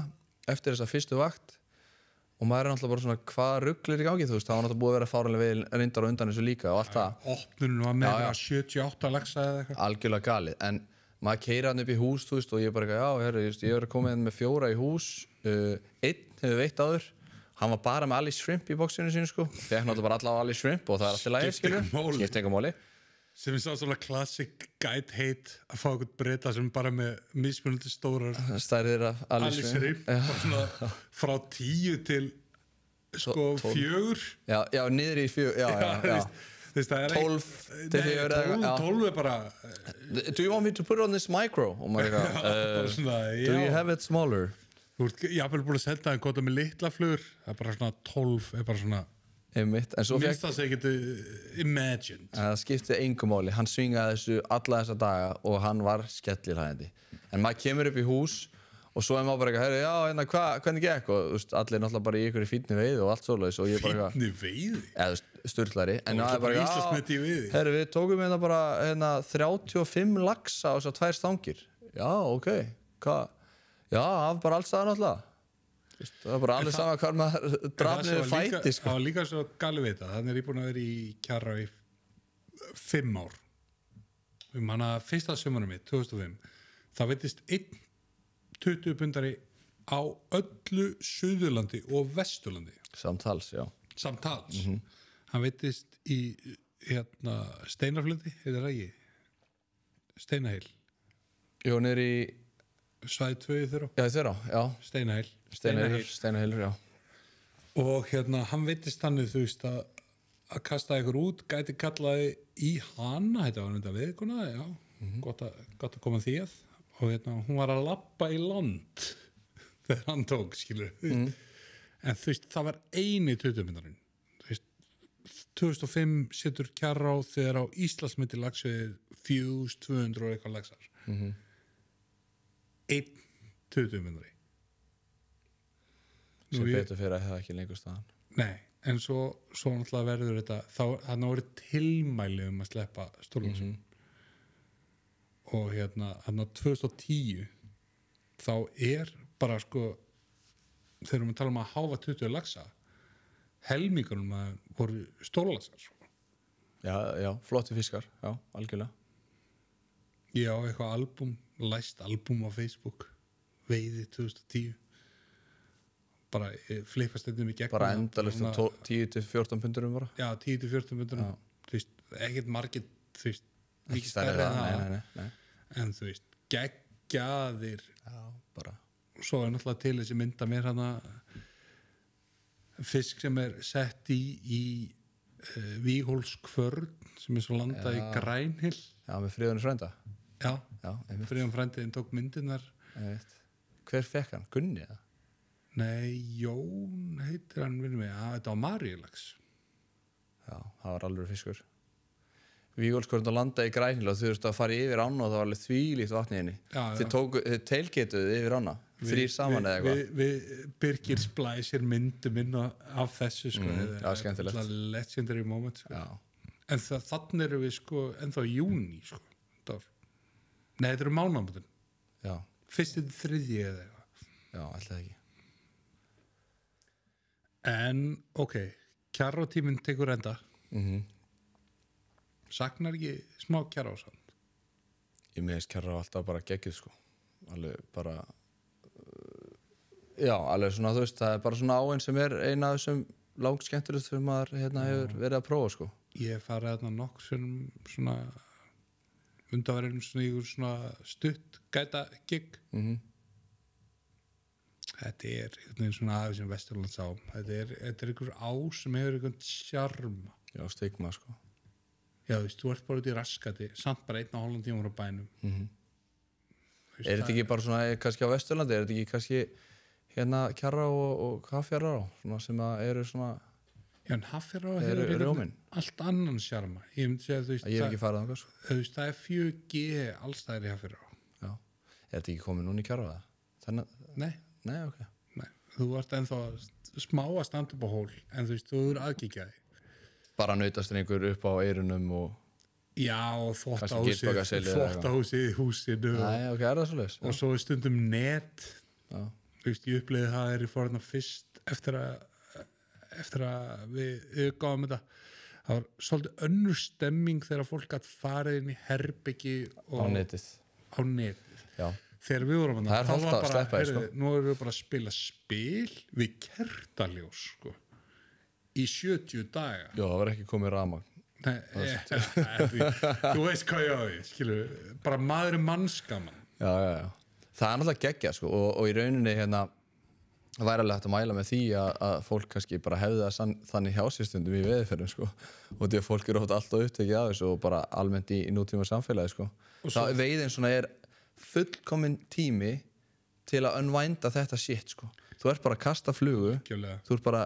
B: eftir þessa fyrstu vakt og maður náttúrulega bara svona, hvað rugl í gangi, þú veist, það var náttúrulega búið að vera fáránlega við reyndar og undan þessu líka og allt það.
A: Opnunum var með 78 laxa eða eitthvað.
B: Algjörlega galið, en maður keyrir hann upp í hús, þú veist, og ég bara, ég er komið með 4 í hús, einn hefur veitt áður, hann var bara með Alice Shrimp í boxinu sínu, sko, fekk náttúrulega bara alla á Alice Shrimp og það allt í lagi, skipti enga máli.
A: Sem sá svona classic guide hate að fá eitthvað breyta sem bara með mismunandi stórar
B: stærðir af Alice Shrimp
A: og svona frá 10 til sko 4
B: já, niður í 4 já. 12 til 4
A: 12 er bara
B: do you want me to put it on this micro? Oh my god do you have it smaller?
A: Þú ert jafnvel búin að selta en gota með litla flugur það er bara svona 12 er bara svona
B: einmitt, en svo
A: minnst það sem ég geti imagined
B: það skipti engu máli, hann svingaði þessu alla þessa daga og hann var skellilhæðandi en maður kemur upp í hús og svo er maður bara eitthvað, hérna, hvernig gekk og veist, allir náttúrulega bara í ykkur fínni veiði og allt svoleiðis og ég bara
A: fínni veiði?
B: Eða sturlari en það er bara
A: Íslandsmeti í veiði
B: herri, við tókum hérna bara 35 laxa á þessar 2 stangir já, ok, hvað? Já, það var bara alls staðar náttúrulega það var bara allir saman hvað maður drafniði fæti sko.
A: Það var líka svo galið við þetta þannig er ég búin að vera í Kjarrá í 5 ár hana fyrsta sömurinn mitt 2005 það veitist 1 20 pundari á öllu Suðurlandi og Vesturlandi
B: samtals, já
A: hann veitist í Steinarfluti heitir það ekki Steinaheil
B: Jú, niður í
A: Svæði 2 þeirra
B: já, þeirra, já Steinaheilur, já
A: og hann veitist þannig þú veist að kasta ykkur út gæti kallaði í hana þetta var þetta viðkona, já gott að koma því að og hún var að labba í land þegar hann tók, skilur en þú veist, það var eini 20-myndarinn 2005 setur Kjarrá þegar á Íslandsmeti lagsveið 4.200 og eitthvað lagsar einn 20-myndari
B: sem betur fyrir að það ekki lengur staðan
A: nei, en svo náttúrulega verður þetta þannig voru tilmæli að sleppa stórlagsum og hérna 2010 þá er bara sko þegar við tala að háfa 20 lagsa helmingunum að voru stórlagsar sko.
B: já, flotti fiskar, já, algjörlega
A: ég á eitthvað læst albúm á Facebook veiði 2010 bara flippast þetta í gegn
B: bara endalist 10-14 pundurum bara
A: já, 10-14 pundurum þú veist, ekkert margir þú veist,
B: ekki stærri nei.
A: en þú veist, geggjaðir
B: já, bara
A: svo er náttúrulega til þessi mynda mér hana fisk sem er sett í Víghólskvörn sem er svo landað í Grænhill
B: já, með Friðjóni frænda
A: já Friðjón frændiðin tók myndirnar
B: hver fekk hann? Gunni eða?
A: Nei, Jón heitir hann vinur mig, þetta var Maríulax
B: já, það var alveg fiskur Víghólskvörn og landaði í Grænhill og þú veist að fara yfir ána og það var alveg þvílíkt vatni inni þið teilgetuðu yfir ána 3 saman eða eitthvað
A: við Birgir splæsir myndum inn af þessu sko
B: já, skemmtilegt
A: legendary moment sko. en þannig erum við sko ennþá í júní sko nei, þetta eru mánaðamótin
B: já
A: 1.3. eða eitthvað
B: já, alltaf ekki
A: en, ok Kjarrátíminn tekur enda saknar ekki smá Kjarrásand
B: ég meðist Kjarrá alltaf bara geggjuð sko alveg bara já, alveg svona þú veist það er bara svona áinn sem er eina af þessum langskemmtilegt sem maður hefur verið að prófa sko
A: ég farið þarna nokkuð svona undanverðin svona stutt gæta gig þetta er svona aðeins sem Vesturlands á þetta er einhver á sem hefur einhvern sjarma
B: já, stigma sko
A: já, þú veist, þú ert bara út í raskati samt bara 1,5 tíma á bænum
B: er þetta ekki bara svona kannski á Vesturlandi, er þetta ekki kannski hérna Kjarrá og Hafjará svona sem að eru svona
A: já, en Hafjará hefur allt annan sjarma ég myndi segja, þú veist,
B: ég hef ekki farið þangað sko
A: þú veist, það er 4G allstæðir í Hafjará
B: já, er þetta ekki komið núna í Kjarrá það? Nei, ok
A: nei, þú ert ennþá smá að standa upp á hól en þú veist, þú eru aðkíkjaði
B: bara nautast einhver upp á eyrunum og
A: já, og þvottahúsið í húsinu
B: nei, ok, er það svo leys
A: og svo er stundum net
B: já
A: þú veist, ég upplýði það í fórna fyrst eftir að við gáðum þetta. Það var svolítið önnur stemming þegar fólk gætt farið inn í herbyggi
B: á netið. Já.
A: Þegar við vorum
B: það hollt að sleppa því, sko.
A: Nú erum við bara að spila spil við kertaljós, sko, í 70 daga.
B: Já, það var ekki komið rafmagn.
A: Nei, þú veist hvað ég á því, skilur, bara maður mannskaman.
B: Já. Það er náttúrulega geggjað, sko, og í rauninni hérna það væri alveg hægt að mæla með því að fólk kannski bara hefði það þannig hjásýrstundum í veðurferðum, sko, og því að fólk oft alltaf upptekið af þessu og bara almennt í nútíma samfélagi, sko. Það veiðin svona fullkominn tími til að unwinda þetta shit, sko. Þú ert bara að kasta flugu, þú ert bara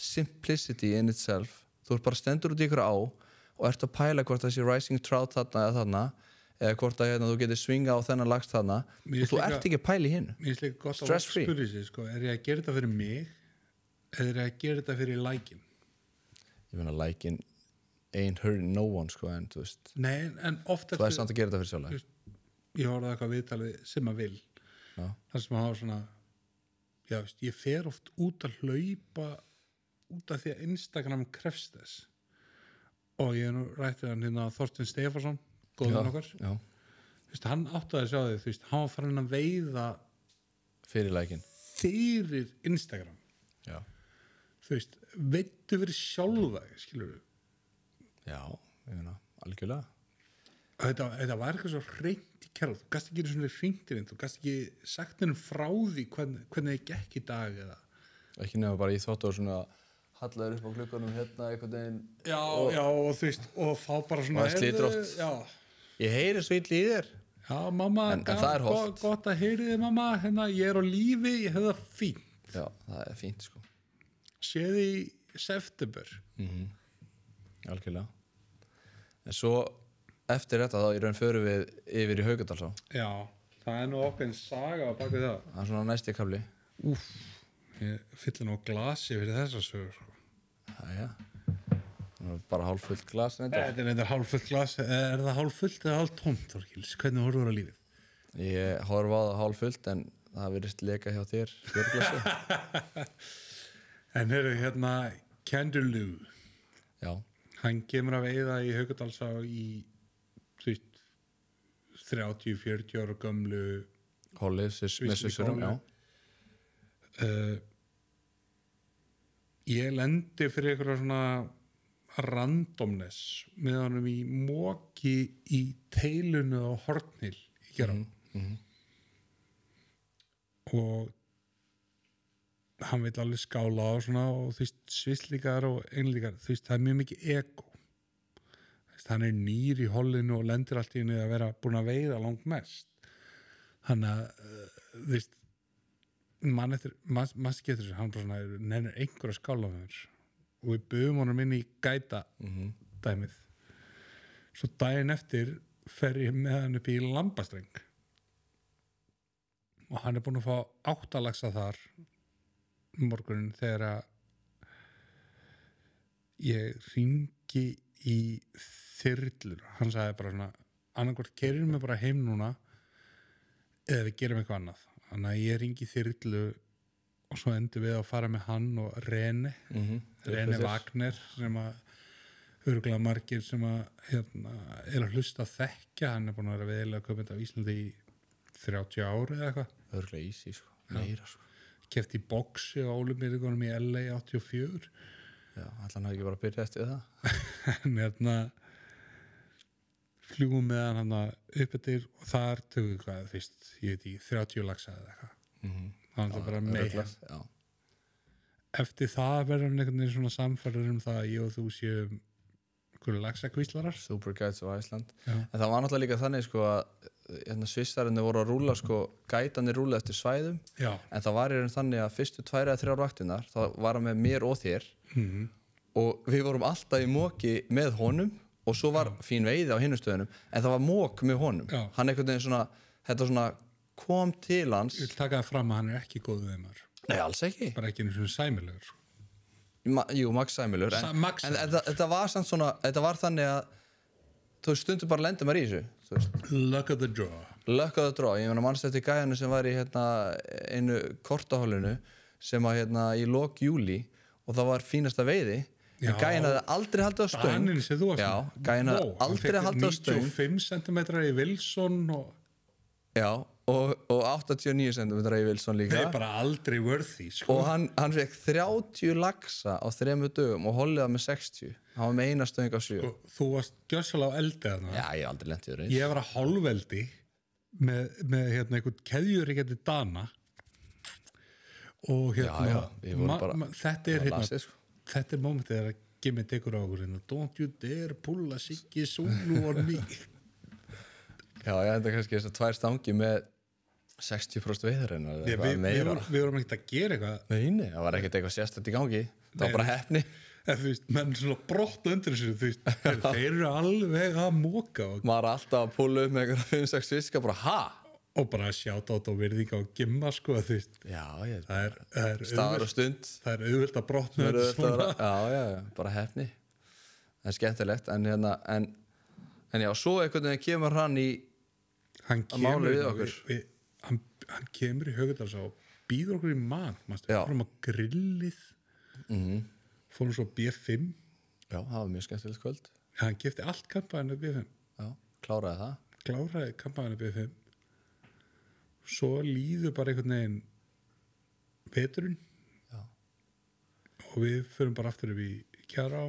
B: simplicity in itself, þú ert bara stendur út í ykkur á og ert að pæla hvort það sé rising trout þarna eða þarna, eða hvort að þú getur swinga á þennan lagst þarna og þú ert ekki að pæla í hinn.
A: Mér finnst líka gott að spyrja sig, sko, er ég að gera þetta fyrir mig eða er ég að gera þetta fyrir lækin?
B: Ég meina lækin ain't hurting no one, sko, en þú veist.
A: Nei, en oft
B: þú er samt að gera þetta fyrir sjálf.
A: Ég horfði eitthvað viðtalið sem að vil. Já. Þar sem að hafa svona, já, veist, ég fer oft út að hlaupa út af því að Instagram krefst þess. Og ég nú rætti hann hérna Þorsteinn Stefánsson, góðan okkar.
B: Já.
A: Þú veist, hann átti að sjá því, þú veist, hann var farin að veiða
B: fyrir lækin.
A: Fyrir Instagram.
B: Já.
A: Þú veist, veittu fyrir sjálfa, skilur við.
B: Já, ég meina, algjörlega.
A: Þetta var eitthvað svo hreint í kerð. Þú gast ekki gera svona hringtir inn, þú gast ekki sagt henni frá því hvernig þið gekk í dag eða. Ekki
B: nefna bara í þóttu og svona hallaður upp á glugganum hérna einhvern veginn.
A: Já, og þú veist, og fá bara svona.
B: Og það slítur oft.
A: Já.
B: Ég heyri svo illa í þér.
A: Já, mamma,
B: en það er hollt.
A: Gott að heyri þið, mamma, hérna, ég er á lífi, ég hef það fínt.
B: Já, það er fínt, sko.
A: Séð í september.
B: Algjörlega. En svo eftir þetta þá í raun förum við yfir í Haukadalsá.
A: Já, það er nú okkar saga á baki það.
B: Það er svona næsti kafli.
A: Úff, ég fyllir nú glasi fyrir þessa sögur, sko.
B: Já. Bara hálffullt glas.
A: Þetta er eitthvað hálffullt glas. Er það hálffullt eða hálftómt, Þorkils? Hvernig horfur á lífið?
B: Ég horf á það hálffullt en það virðist leka hjá þér fjörglasi.
A: En hérna Kendaloo.
B: Já.
A: Hann kemur að veiða í Haukadalsá í 30-40 ára gömlu
B: Hollið með sussurum, já.
A: Ég lendi fyrir eitthvað svona randomness með honum í moki í teilunu á Hornhill í Gerá. Og hann vil alveg skála á svona og þú veist, svisslíkar og englíkar, þú veist, það er mjög mikið ego. Þú veist, hann er nýr í hollinu og lendir allt í henni að vera búin að veiða langt mest. Þannig að, þú veist, mann getur þessu, hann bara svona nefnir einhverja skála á mér og við buðum honum inn í gæta dæmið. Svo daginn eftir fer ég með hann upp í Lambastreng og hann er búin að fá 8 laxa þar morgunin þegar að ég hringi í þyrlur. Hann sagði bara svona, annarkvort keyrir mig bara heim núna eða við gerum eitthvað annað. Þannig að ég hringi í þyrlu og svo endur við að fara með hann og Rene Wagner sem að örugglega margir sem að er að hlusta að þekkja. Hann er búin að vera veiðilega kaupandi af Íslandi í 30 ári eða eitthvað.
B: Örugglega easy, sko. Meira, sko.
A: Keypti í boxi á Ólympíuleikunum í LA 84.
B: Já, ætla hann ekki bara að byrja eftir það.
A: En fljúum með hann upp eftir og þar tökum hvað, þú veist, ég veit ekki 30 laxa eða eitthvað. Þannig að bara meira. Eftir það verður hann einhvern veginn svona samfærður það að ég og þú séum einhverju laxakvíslarar.
B: Super Guides of Iceland. En það var náttúrulega líka þannig, sko, að svissararnir voru að rúla, sko, gætarnir rúla eftir svæðum.
A: Já.
B: En það var í raun þannig að fyrstu 2 eða 3 vaktinnar, það var hann með mér og þér. Og við vorum alltaf í moki með honum og svo var fín veiði á hinum stöðunum, en það var mok með honum. Já. Hann einhvern veginn svona, þetta svona kom til hans.
A: Ég vil taka það fram að hann er ekki góð við maður.
B: Nei, alls ekki.
A: Bara ekki einu svona sæmilegur.
B: Jú, Max sæmilegur. En þetta var samt svona, þetta var þannig að þú stundum bara lendið maður í þessu.
A: Luck of the draw.
B: luck of the draw, ég meina manst eftir gæjanu sem var í einu kortahólinu sem að í lok júlí og það var fínasta veiði en gæjan hafði aldrei haldið á stöng
A: Daninn sem þú varst
B: já, gæjan hafði aldrei haldið á stöng
A: 95 cm í Wilson og
B: já, og 89 cm í Wilson líka
A: það er bara aldrei worthy sko.
B: og hann fekk 30 laxa á 3 dögum og hollið það með 60 hann var með eina stöng á 7
A: sko, þú varst gjörsalega á eldi þarna.
B: já, ég hef aldrei lent í það
A: ég var að hálfeldi með einhvern keðjuríkjandi Dana og þetta er
B: lasið, sko.
A: þetta er momentið að Gimmi tekur á okkur don't you dare pulla Siggi Zulu on me
B: já, ég enda kannski þess að 2 stangi með 60% veiðar
A: við vorum ekkert að gera eitthvað
B: nei, það var ekkert eitthvað sérstætt í gangi það var bara heppni
A: menn svona brott undir þessu þeir eru alveg að móka
B: maður er alltaf að púla upp með eitthvað 5-6 fiska bara ha
A: og bara sjáta át og virðinga og Gimma sko
B: já,
A: það er
B: staðar og stund
A: það er auðvelt að brotna
B: já, bara heppni það er skemmtilegt en já, svo einhvern veginn kemur hann í
A: hann
B: máli við okkur
A: hann kemur í Haukadalsá og býður okkur í mann fórum á grillið fórum svo B5
B: já, það var mjög skemmtilegt kvöld
A: hann kefti allt kampaðinu B5
B: já, kláraði
A: kampaðinu B5 svo líður bara einhvern veginn veturinn og við förum bara aftur upp í Kjará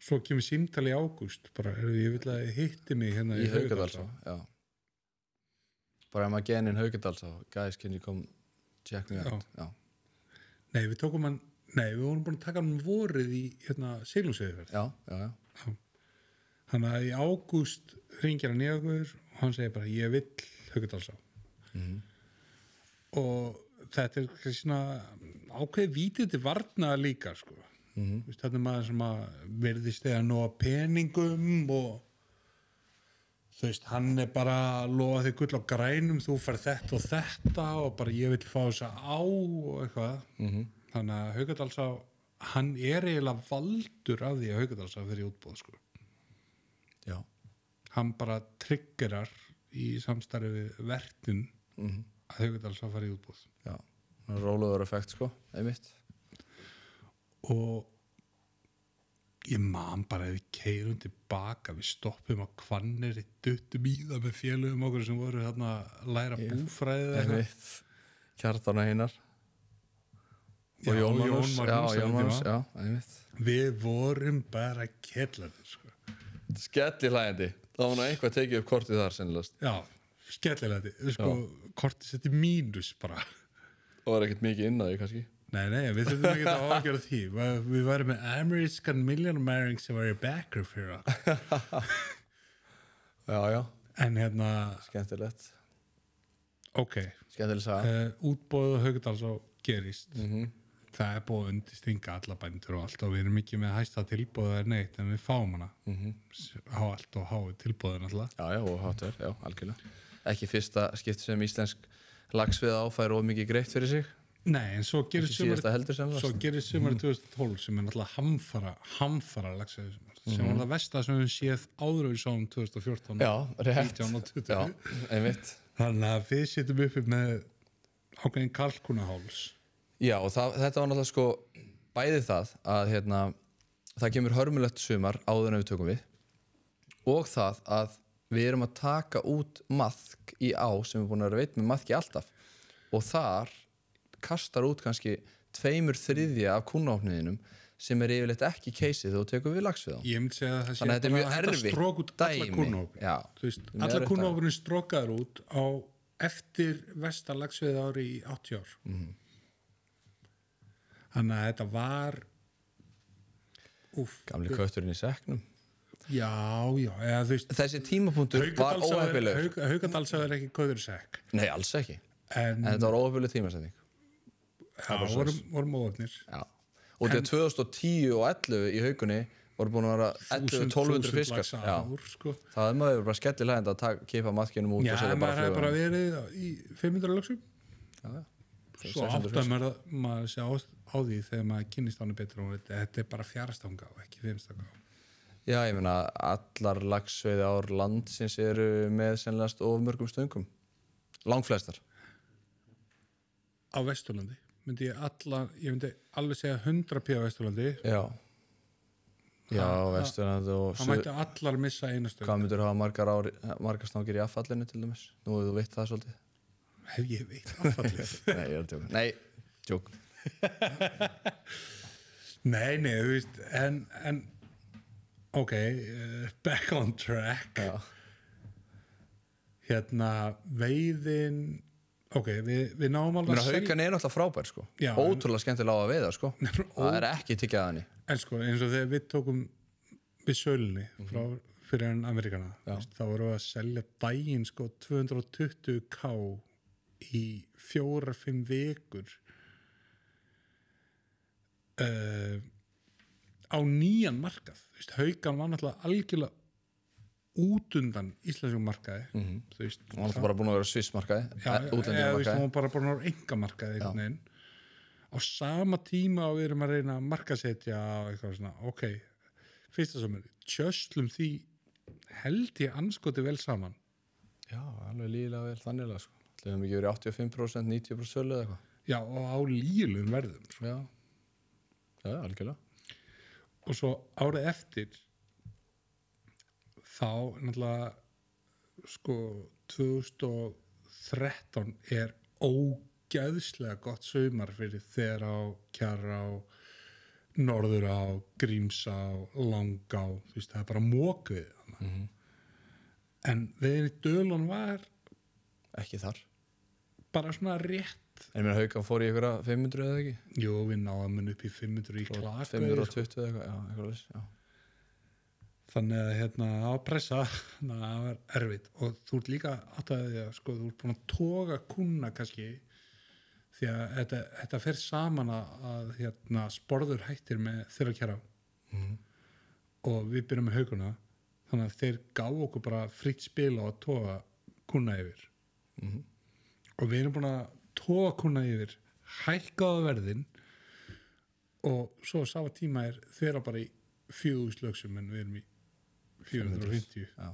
A: svo kemur símtal í ágúst bara, ég vil að hitti mig hérna
B: í Haukadalsá bara ef maður genin Haukadalsá guys, can you come check me out
A: nei, við vorum búin að taka hann vorið í Siglungsveiðiferð
B: já
A: þannig að í ágúst hringir hann í okkur og hann segir bara, ég vill Haukadalsá og þetta er svona ákveðið vítið til varna líka sko. Þetta er maður sem að verðist eða nóga peningum og þú veist, hann er bara að lofa þig gull á grænum, þú fær þetta og þetta og bara ég vil fá þess að á og eitthvað þannig að Haukadalsá, hann er eiginlega valdur af því að Haukadalsá fyrir útboð sko.
B: já
A: hann bara triggerar í samstarfi við vertun að Haukadalsá fara í útboð
B: já, rólegur effekt sko, einmitt
A: og ég man bara ef við keyrum tilbaka við stoppum á Hvanneyri duttum í það með félögum okkur sem voru þarna að læra búfræði
B: einmitt, Kjartan og Einar og Jón Magnús já, einmitt
A: við vorum bara kellarnir sko.
B: skellihlægjandi, það var nú eitthvað tekið upp kortið þar sennilegast
A: já, skellihlægjandi sko, kortið setti mínus bara
B: og var ekkert mikið inn að því kannski
A: nei, við þurfum ekki að ágjöra því við værum með American Millionaire sem var í backer fyrir
B: já
A: en
B: skemmtilegt
A: ok,
B: skemmtileg saga
A: útboð og Haukadalsá gerist það er búið að undirstinga alla bændur og allt og við erum ekki með hæsta tilboð eða neitt en við fáum hana á allt og háið tilboðin alltaf
B: já, og hátur, já, algjörlega ekki fyrsta skipti sem íslensk laxveiða áfær of mikið greitt fyrir sig
A: nei, en svo gerist sumari 2012 sem er náttúrulega hamfara laxveiði sem var það versta sem við séð áður við sáum 2014
B: já, rétt
A: 19 og 20
B: já, einmitt
A: þannig að við setjum uppi með ákveðin kalkunaháls
B: já, og þetta var náttúrulega sko bæði það að það kemur hörmulegt sumar áður en við tökum við og það að við erum að taka út maðk í á sem við búin að vera veit með maðki alltaf og þar kastar út kannski 2/3 af kúnnaopniðinum sem er yfirleitt ekki keysið og tekur við lax við þá.
A: Ég myndi segja að það sé
B: þannig að þetta er mjög erfitt
A: strók út alla kúnnaopni. Alla kúnnaopni strókaður út á eftir versta laxveiði ári í 80 ár. Þannig að þetta var
B: gamli kötturinn í seknum.
A: Já, eða þú veist
B: þessi tímapunktur var óheppilegur.
A: Haukadalsá er ekki góður sekk.
B: Nei, alls ekki. En þetta var óheppileg tímasetning.
A: Já, vorum óhefnir.
B: Já. Og þetta 2010 og 11 í Haukunni voru búin að vera 11-1200 fiskar.
A: Sko.
B: Það er maður bara skellilegend að kipa matkinum út og setja bara
A: flugum. Já, maður hefði bara verið í 500 laxum.
B: Já.
A: Svo átt að maður sé á því þegar maður kynnist áni betur og þetta er bara 4 stanga og ekki 5 stanga.
B: Já, ég meina allar laxveiði ár landsins eru með sennilegast of mörgum stöngum. Langflestar.
A: Á Vesturlandi myndi ég myndi alveg segja 100 p á Vesturlandi.
B: Já. Já, Vesturlandi og...
A: Það mætti allar missa eina stöng.
B: Hvað myndir hafa margar stangir í affallinu til dæmis? Nú hefur þú veit það svolítið.
A: Hef ég veit affallið?
B: Nei, ég er að tjóka. Nei, tjók.
A: Nei, þú veist, en ok, back on track.
B: Já.
A: Veiðin, ok, við náum alveg
B: að haukan er náttúrulega frábær, sko.
A: Já,
B: ótrúlega skemmtilega á að veiða, sko. Það er ekki tikið að henni.
A: En sko, eins og þegar við tókum við sölunni fyrir enn Amerikana, þá vorum við að selja daginn, sko, 220k í 4-5 vikur á nýjan markað. Haukan var náttúrulega algjörlega út undan íslenskum markaði.
B: Þú veist, hann var bara búin að vera svissmarkaði, útlendingamarkaði.
A: Hann var bara búin að vera engamarkaði einhvern veginn. Á sama tíma og við erum að reyna að markasetja og eitthvað svona, ok, fyrsta samur, tjöslum því held ég anskoti vel saman.
B: Já, alveg lígilega vel þannig, sko. Það hefum ekki verið 85%, 90% sölu eða eitthvað.
A: Já, og á lígilegum verðum.
B: Já, algjörlega.
A: Og svo árið eftir, þá náttúrulega, sko, 2013 er ógeðslega gott sumar fyrir Þverá, Kjarrá, Norðurá, Grímsá, Langá, þú veist, það er bara mókuð. En veiðin í Dölun var
B: ekki þar.
A: Bara svona rétt.
B: En mér haukan fór í ykkur 500 eða ekki?
A: Jú, við náðum henni upp í 500 í klaka.
B: 520 eða eitthvað, já, eitthvað leys, já.
A: Þannig að það var pressa, þannig að það var erfitt. Og þú ert líka átt að því að, sko, þú ert búin að toga kúnna kannski, því að þetta fer saman að sporður hættir með þeirra kjara. Og við byrjum með hauguna, þannig að þeir gáðu okkur bara fritt spil á að toga kúnna yfir. Og við erum búin að toga kúnna yfir, hækkaðu verðin, og svo á sama tíma er þeirra bara í 4.000 lögsum, en við erum í 450.
B: Já,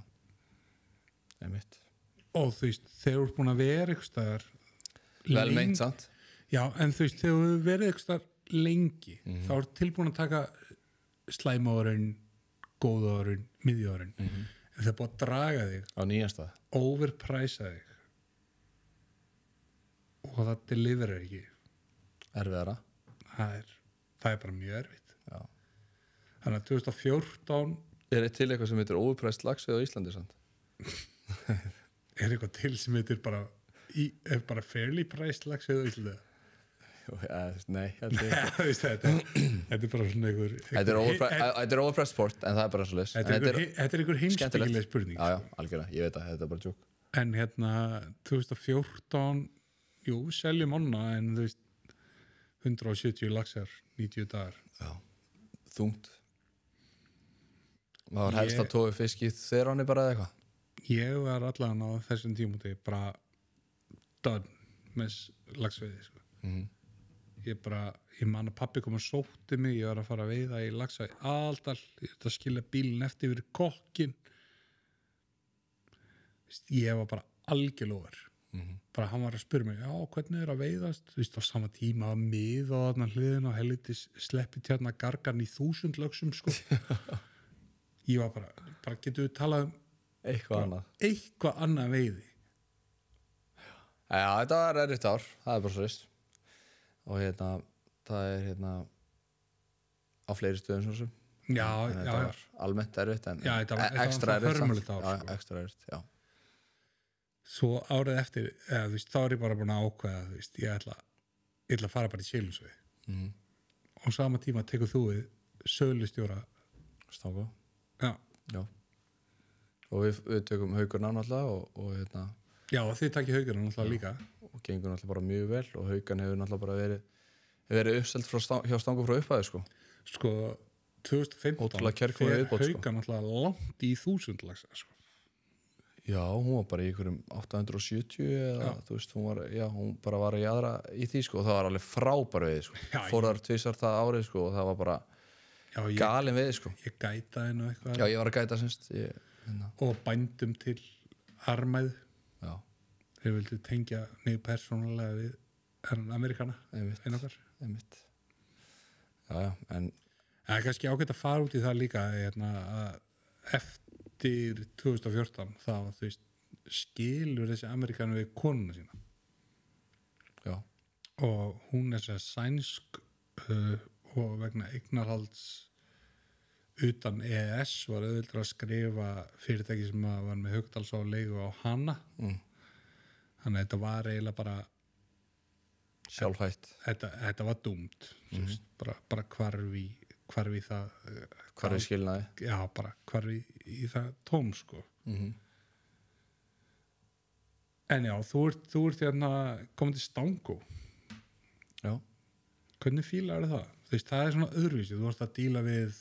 B: það er mitt.
A: Og þú veist, þeir eru búin að vera eitthvað staðar
B: vel meint, sant?
A: Já, en þú veist, þegar þú hefur verið eitthvað staðar lengi, þá er tilbúin að taka slæmáðurinn, góðáðurinn, miðjáðurinn, en það er búin að draga þig
B: á nýjastað,
A: overpræsa þig og það deliverir ekki.
B: Erfiðara.
A: Það er bara mjög erfitt.
B: Já.
A: Þannig að 2014
B: er til eitthvað sem heitir overpriced laxveiði á Íslandi, sant?
A: Er eitthvað til sem heitir bara fairly priced laxveiði á Íslandi?
B: Nei,
A: þetta er bara svona einhver
B: þetta er overpriced sport, en það er bara svo leys.
A: Þetta er einhver heimspekileg spurning.
B: Já, algjörlega, ég veit að þetta er bara tjók.
A: En 2014 jú, seljum onna, en þú veist 170 laxar, 90 dagar.
B: Já, þungt. Það var helst að toga fisk í Þveránni bara eða eitthvað?
A: Ég var allan á þessum tímúti bara done með laxveiði, sko. Ég man að pabbi kom og sótti mig, ég var að fara að veiða í laxa í Aðaldal, ég ætla að skilja bílinn eftir fyrir kokkin. Ég var bara algjörlóður. Bara hann var að spyrja mig, já, hvernig er að veiðast? Þú veist, á sama tíma að miða á þarna hliðina og helvitis sleppi tjarna gargan í 1000 lögsum, sko. Ég var bara getur við talað um eitthvað annað veiði.
B: Já, þetta var erfitt ár, það er bara svo veist. Og það er á fleiri stöðum svo sem.
A: Já.
B: Þetta var almennt erfitt, en
A: ekstra erfitt.
B: Ekstra erfitt, já.
A: Svo árið eftir, þú veist, þá er ég bara búin að ákveða, þú veist, ég ætla að fara bara í Sélumsvið. Og sama tíma tekur þú við sölustjóra
B: Stangó.
A: Já.
B: Og við tökum Haukurna náttúrulega og
A: Já, þið takkið Haukurna náttúrulega líka.
B: Og gengur náttúrulega bara mjög vel og Haukan hefur náttúrulega bara verið uppselt hjá Stangó frá upphæði, sko.
A: Sko, 2015 fer Haukan náttúrulega langt í 1000 laxa, sko.
B: Já, hún var bara í einhverjum 870 eða, þú veist, hún bara var í því, sko, og það var alveg frábær veið, sko. Fór þar tvisvar það árið, sko, og það var bara
A: Já,
B: galin veið sko.
A: Ég gætaði nú eitthvað.
B: Já, ég var að gæta semst
A: Og bændum til armæð.
B: Já.
A: Þeir vildu tengja mig persónulega við Amerikana. Einokar.
B: Einmitt. Já, en
A: Það er kannski ágætt að fara út í það líka að eftir 2014 þá þú veist skilur þessi Amerikanu við konuna sína.
B: Já.
A: Og hún er sér sænsk og vegna eignarhalds utan EES var auðvitað að skrifa fyrirtæki sem var með Haukdalsá-leigu á hana. Þannig að þetta var eiginlega bara
B: sjálfhætt.
A: Þetta var dúmt. Bara hvarfi það
B: Hvarfi skilnaði.
A: Já, bara hvarfi í það tóm sko. En já, þú ert komin til Stango.
B: Já.
A: Hvernig fílar það? Þú veist, það er svona öðruvísi. Þú ert að díla við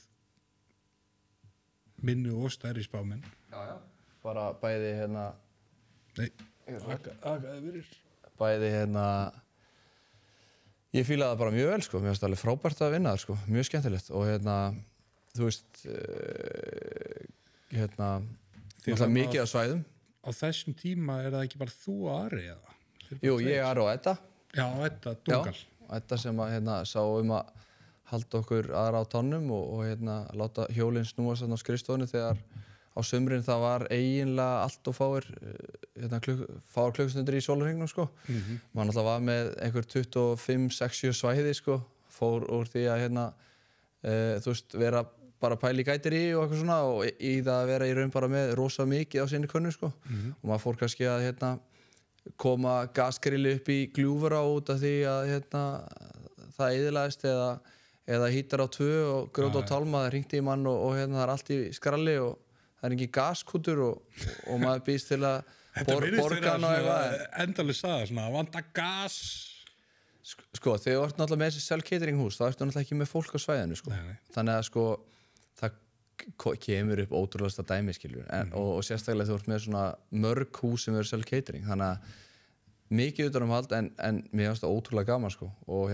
A: minni og stærri spámenn.
B: Já. Bara bæði
A: Nei, agaði fyrir.
B: Bæði ég fílaði það bara mjög vel sko. Mér finnst alveg frábært að vinna það sko. Mjög skemmtilegt og þú veist náttúrulega mikið á svæðum.
A: Á þessum tíma er það ekki bara þú og Ari eða?
B: Jú, ég, Ari og Edda.
A: Já, Edda, Dungal.
B: Já, Edda sem að sá að halda okkur aðra á tánum og láta hjólinn snúast á skrifstofunni þegar á sumrin það var eiginlega allt og fáir klukkustundir í sólarhringnum sko. Man alltaf var með einhver 25-60 svæði sko, fór úr því að þú veist, vera bara pæli í gætiri og eitthvað svona og í það að vera í raun bara með rosa mikið á sinni könnu sko. Og maður fór kannski að koma gasgrilli upp í Gljúfurá út af því að það eyðilagðist eða hítar á 2 og Grjót og Tálma, það hringdi í mann og það er allt í skralli og það er engin gaskútur og maður býst til að borga hann og eitthvað.
A: Endalega sagði svona, vanta gas.
B: Sko, þegar þú ert náttúrulega með þessi self-catering hús, þá ertu náttúrulega ekki með fólk á svæðinu sko.
A: Nei.
B: Þannig að sko, það kemur upp ótrúlegasta dæmi skilur og sérstaklega þú ert með svona mörg hús sem eru self-catering, þannig að mikið utanumhald en mér finnst það ótrúlega gaman sko og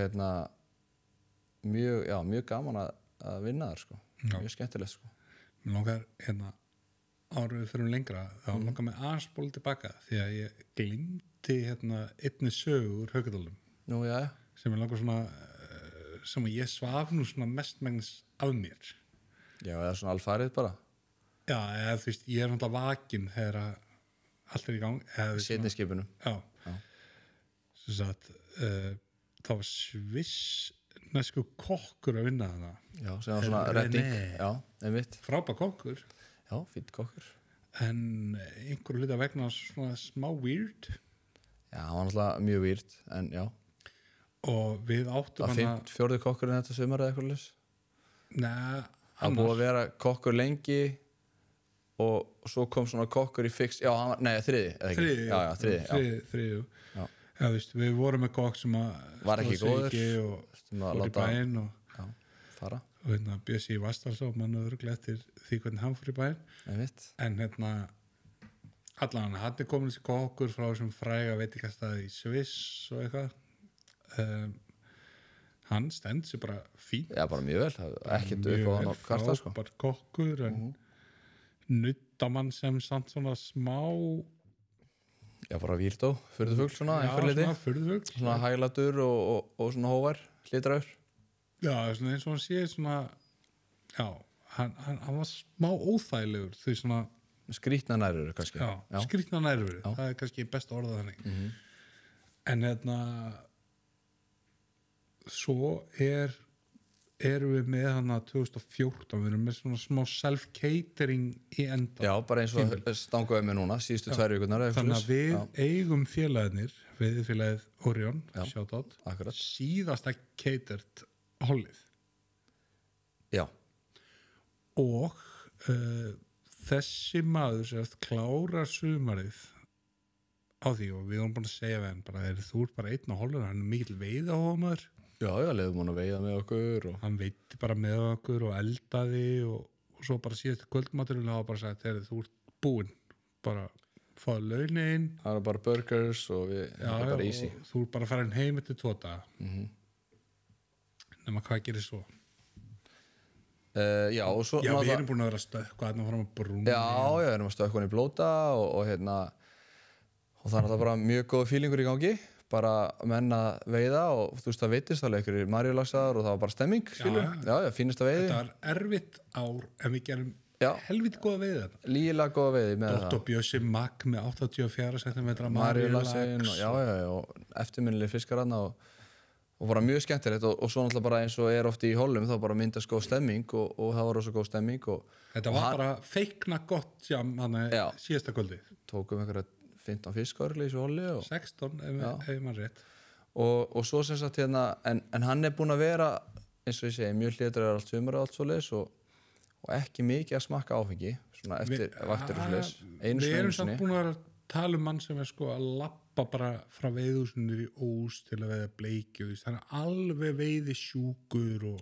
B: mjög gaman að vinna þar sko. Mjög skemmtilegt sko.
A: Mér langar áður við fyrir lengra, þá langar mig aðeins ból tilbaka því að ég gleymdi einni sögu úr Haukadalum.
B: Nú, já.
A: Sem ég langar svona, sem ég svaf nú svona mestmegnis af mér.
B: Já, eða svona alfarið bara.
A: Já, eða þú veist, ég er náttúrulega vakinn þegar allt er í gang.
B: Seinniskipinu.
A: Já. Sem sagt, það var svissnesku kokkur að vinna þarna.
B: Já, sem var svona redding. Já, einmitt.
A: Frábær kokkur.
B: Já, fínt kokkur.
A: En einhverju hluta vegna svona smá weird.
B: Já, hann var náttúrulega mjög weird, en já.
A: Og við áttum
B: hana... Það var 4. kokkurinn þetta sumar eða eitthvað leys?
A: Nei,
B: það búið að vera kokkur lengi og svo kom svona kokkur í fix... Já, hann var... Nei, 3.
A: Þriði. Já, þú veist, við vorum með kokk sem að...
B: Var ekki góður.
A: Og fór í bæinn og...
B: Já, fara.
A: Og Bjössi í Vastalsá, mann öðruglega eftir því hvernig hann fór í bæinn. En allan hann er komin þessi kokkur frá þessum fræga veitingastað í Sviss og eitthvað. Hann stend sér bara fínt. Já, bara mjög vel, ekkert upp á hann á kvarta sko. Frábær kokkur en nuttamann sem samt svona smá... Já, bara výrdó, furðufugl svona, einhver liti. Já, svona furðufugl. Svona hæglatur og svona hóvar, hlýtraur. Já, svona eins og hann sé svona... Já, hann var smá óþægilegur, því svona... Skrýtna nærveru kannski. Já, skrýtna nærveru, það er kannski besta orðað þannig. En svo erum við með hana 2014, við erum með svona smá self-catering í enda. Já, bara eins og stangaði með núna, síðustu 2 vikurnar. Þannig að við eigum félagarnir, veiðifélagið Orion, shoutout, síðasta catered hollið. Já. Og þessi maður sem klárar sumarið á því og við erum búin að segja við hann bara, þú ert bara einn á hollinu, hann er mikill veiðáhugaður. Já, leiðum hann að veiða með okkur og hann veitti bara með okkur og eldaði og svo bara síðast kvöldmaturinn og bara sagt, þú ert búinn, bara fáðu launin. Það er bara burgers og það er bara easy. Og þú ert bara að fara inn heim eftir 2 daga. Nema hvað gerir svo?
B: Já, og svo
A: Já, við erum búin að vera að stökkva þarna fram að brúnni.
B: Já, við erum að stökkva hann í blóta og það er náttúrulega bara mjög góð fílingur í gangi, bara menn að veiða og þú veist það veitist alveg einhverjir maríulaxar og það var bara stemming, skilur. Já, fínasta veiði.
A: Þetta var erfitt ár en við gerum helviti góða veiði þarna.
B: Lygilega góða veiði með það.
A: Dr. Bjössi Magg með 84 cm
B: maríulaxin og eftirminnileg fiskar þarna og bara mjög skemmtilegt og svo náttúrulega bara eins og oft í hollum þá bara myndast góð stemming og það var rosa góð stemming
A: Þetta var bara feikna gott jam síðasta kvöldi.
B: Tókum einhverja 15 fiskar í þessu holli
A: 16 ef maður rétt
B: og svo sem sagt hérna en hann búinn að vera eins og ég segi mjög hlétur allt sumar og allt svoleiðis og ekki mikið að smakka áfengi svona eftir vaktir og svoleiðis
A: Við erum samt búin að vera að tala mann sem sko að lappa bara frá veiðhúsinu í Ós til að veiða bleikju þannig að alveg veiði sjúkur og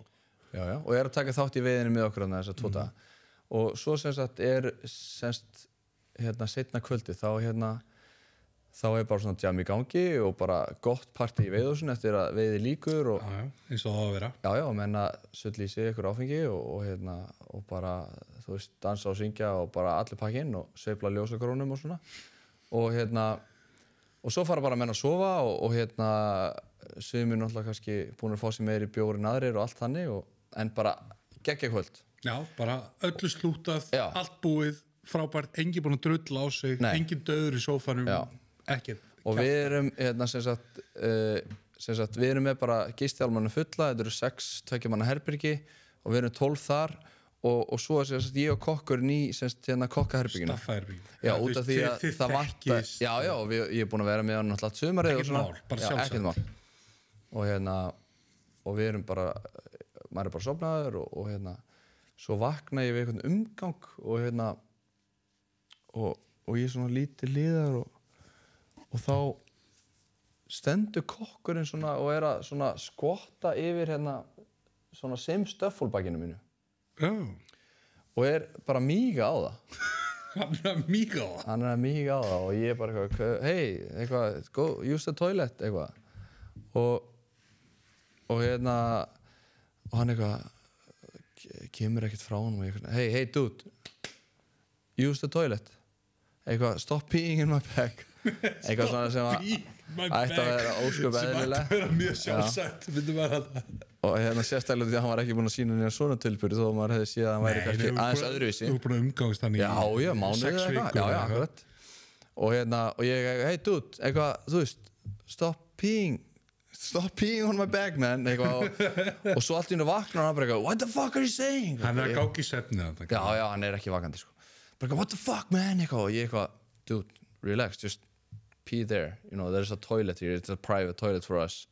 B: að taka þátt í veiðinu með okkur þessa 2 daga og svo sem sagt hérna seinna kvöldi þá bara svona jam í gangi og bara gott partí í veiðhúsinu eftir að veiði líkur og
A: eins og það að vera
B: og menna sulli í sig ykkur áfengi og bara þú veist dansa og syngja og bara allir pakkinn og sveifla ljósakrónum og svona og svo fara bara menn að sofa og sumir náttúrulega kannski búin að fá sér meiri bjór en aðrir og allt þannig en bara geggja kvöld.
A: Já, bara öllu slútað, allt búið, frábært, enginn búin að drulla á sig, enginn döður í sófanum, ekkert.
B: Og við erum sem sagt, við erum með bara gistihjálmana fulla, þetta eru 6 2 manna herbergi og við erum 12 þar og svo ég og kokkurinn í kokkaherbygginu.
A: Staffaherbygginu.
B: Já, út af því að það vantar. Já, ég er búin að vera með hann alltaf sumarið og svona.
A: Ekkert mál, bara sjálfsagt.
B: Og við erum bara, maður bara sofnaður og svo vakna ég við einhvern umgang og ég svona lítið liðar og þá stendur kokkurinn svona og að svona skvotta yfir svona stöffulbakinu mínu. Og bara míga á það.
A: Hann að míga á það?
B: Hann að míga á það og ég bara eitthvað, go use the toilet, eitthvað. Og hann eitthvað, kemur ekkert frá honum og ég eitthvað, hey dude, use the toilet. Eitthvað, stop peeing in my bag. Eitthvað svona sem ætti að vera ósköp eðlileg.
A: Sem ætti að vera mjög sjálfsagt, myndi maður að það.
B: Og sérstaklega því að hann var ekki búinn að sýna neina svona tilburði þó að maður hefði séð að hann væri kannski aðeins öðruvísi.
A: Þú búinn að umgangast hann í 6 vikur.
B: Já, akkurat. Og ég, hey dude, eitthvað, þú veist, stop peeing on my bag, man, eitthvað. Og svo allt í hennu vaknar hann bara eitthvað, what the fuck are you saying?
A: Hann að gági svefnið.
B: Já, hann ekki vakandi, sko. Bara eitthvað, what the fuck, man, eitthvað. Og ég eitthvað, dude, relax, just pee there. You know, there's a toilet here, it's a private toilet for us.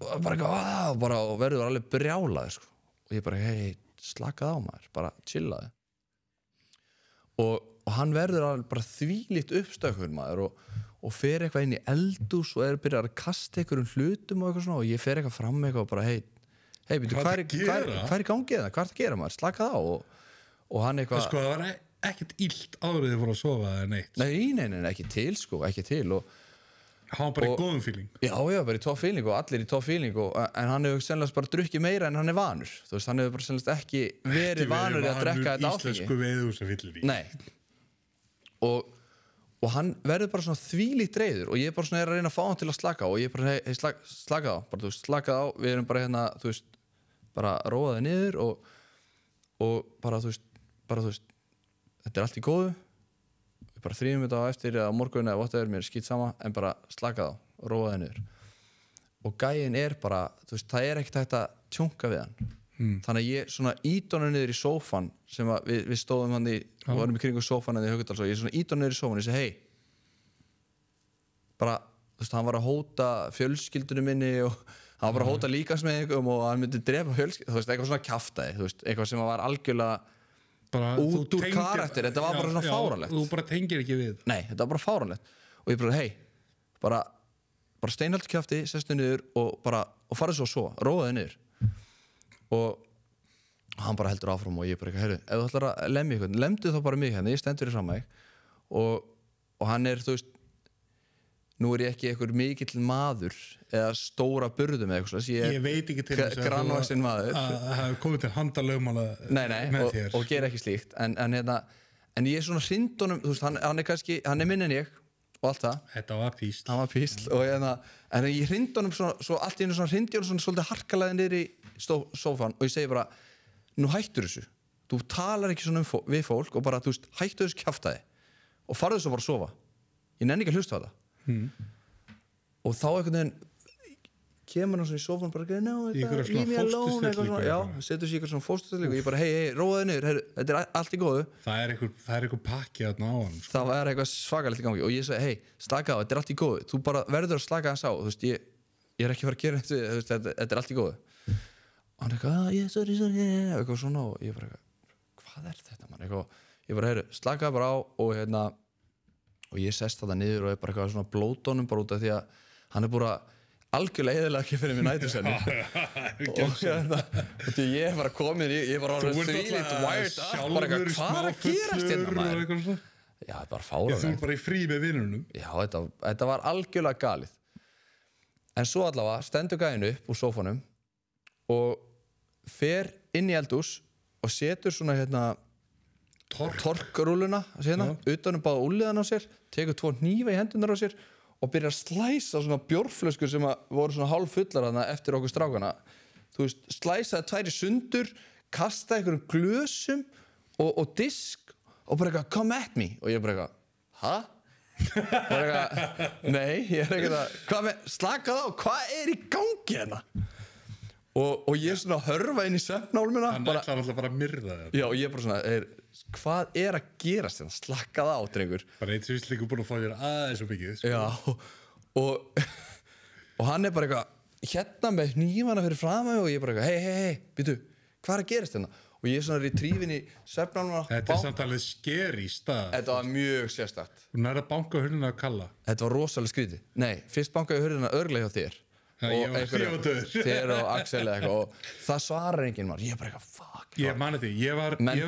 B: Og bara eitthvað, og verður alveg brjálaður, sko. Og ég bara, hey, slakað á maður, bara chillaði. Og hann verður alveg bara þvílíkt uppstökkur maður og fer eitthvað inn í eldhús og byrjar að kasta einhverjum hlutum og eitthvað svona og ég fer eitthvað fram eitthvað og bara, hey, býttu, hvað er í gangi það? Hvað er að gera maður? Slakað á og hann eitthvað...
A: Sko, það var ekkert illt áður þið fór að sofa eða neitt?
B: Nei, ekki til, sko, ekki til og
A: hann var bara í góðum feeling. Já,
B: bara í topp feeling og allir í topp feeling en hann hefur sennilegast bara drukkið meira en hann vanur. Þú veist, hann hefur bara sennilegast ekki verið vanur í að drekka þetta áfengi.
A: Íslensku veiðhúsafyllir í.
B: Nei. Og hann verður bara svona þvílíkt reiður og ég bara svona að reyna að fá hann til að slaka á og ég bara, hey, slaka á, bara þú veist, slaka á, við erum bara þú veist, bara róa þig niður og bara þú veist, þetta allt í góðu. Bara 3 þetta á eftir eða á morgun eða whatever, mér skýt sama en bara slakað á, róa það niður og gæinn bara, þú veist, það ekkert hægt að tjónka við hann þannig að ég svona ít honum niður í sófan sem að við stóðum hann og varum í kringum sófan en í Haukadal og ég svona ít honum niður í sófan og ég segi, hey bara, þú veist, hann var að hóta fjölskyldunum minni og hann var bara að hóta líkamsmeiðingum og hann myndi drepa fjölskyldu, þú veist, eitthvað svona kjaftaði, þú veist, eitthvað sem var algjörlega
A: bara,
B: út úr karakter, þetta var bara svona fáránlegt.
A: Þú bara tengir ekki við.
B: Nei, þetta var bara fáránlegt. Og ég bara, hey, bara steinhaldu kjafti, sestu niður og farið svo, róaði niður. Og hann bara heldur áfram og ég bara, heyrðu, ef þú ætlar að lemja eitthvað, lemdu þá bara mig hérna, ég stendur í fram að þig. Og hann þú veist, nú ég ekki einhver mikill maður eða stóra burðum eða eitthvað
A: ég veit ekki til þess
B: grannvaxinn maður
A: að hafa komið til handalögmála með þér
B: og gera ekki slíkt en ég svona hrind honum þú veist, hann minn en ég og allt það
A: þetta var písl
B: hann var písl og en ég hrind honum svo allt í einu svona hrindi honum svona svolítið harkalega niður í sófan og ég segi bara nú hættur þessu þú talar ekki svona við fólk og bara þú veist hættu þessu kjaftaði og farðu svo bara að sofa ég nenni ekki að hlusta á það og þá einhvern veginn kemur hann svona í sófan bara leave me alone já, setur sér eitthvað svona fósturstellingu og ég bara hei, róaði niður, þetta allt í góðu
A: það er eitthvað pakki þarna á hann
B: það var eitthvað svakalegt í gangi og ég segi hei, slaka á, þetta allt í góðu þú bara verður að slaka þess á þú veist, ég ekki að fara að gera þetta þetta allt í góðu og hann eitthvað, sorry eitthvað svona og ég bara hvað þetta mann ég bara heyru, slaka það bara á og ég sest þetta niður og bara eitthvað svona blótónum bara út af því að hann búin að algjörlega eðilega ekki fyrir mig nætursenni og ég bara komin ég bara orðið þvílíkt wired up bara eitthvað, hvað að gerast hérna maður já, þetta var fáránlegt
A: þú bara í frí með vinunum
B: já, þetta var algjörlega galið en svo allavega stendur gæinn upp úr sófanum og fer inn í eldhús og setur svona torkrúluna utanum báða úlliðan á sér tekur 2 hnífa í hendunar á sér og byrjar að slæsa svona bjórflöskur sem voru svona hálffullar þarna eftir okkur strákana þú veist, slæsaði 2 í sundur kastaði einhverjum glösum og disk og bara eitthvað, come at me og ég bara eitthvað, hæ? bara eitthvað, nei, ég eitthvað slakað á, hvað í gangi hérna? Og ég svona hörfa inn í svefnálmina
A: hann ætlar alltaf bara að myrða þetta
B: já, og ég bara svona, hvað að gerast hérna? Slakkað á, drengur
A: bara eitt svíslíku búin að fá þér aðeins og mikið sko.
B: já, og hann bara eitthvað hérna með hnífana fyrir frammi og ég bara eitthvað, hei, býtu hvað að gerast hérna? Og ég svona rífin í svefnálmina
A: þetta samt alveg scary stað
B: þetta var mjög sérstakt
A: þú nærði að banka hurðina að kalla
B: þetta var rosalega skrítið nei, fyrst bankaði hurðina örglega hjá þér
A: og
B: þér og Axel eitthvað og það svarar enginn maður ég bara eitthvað fuck
A: ég mani því ég var í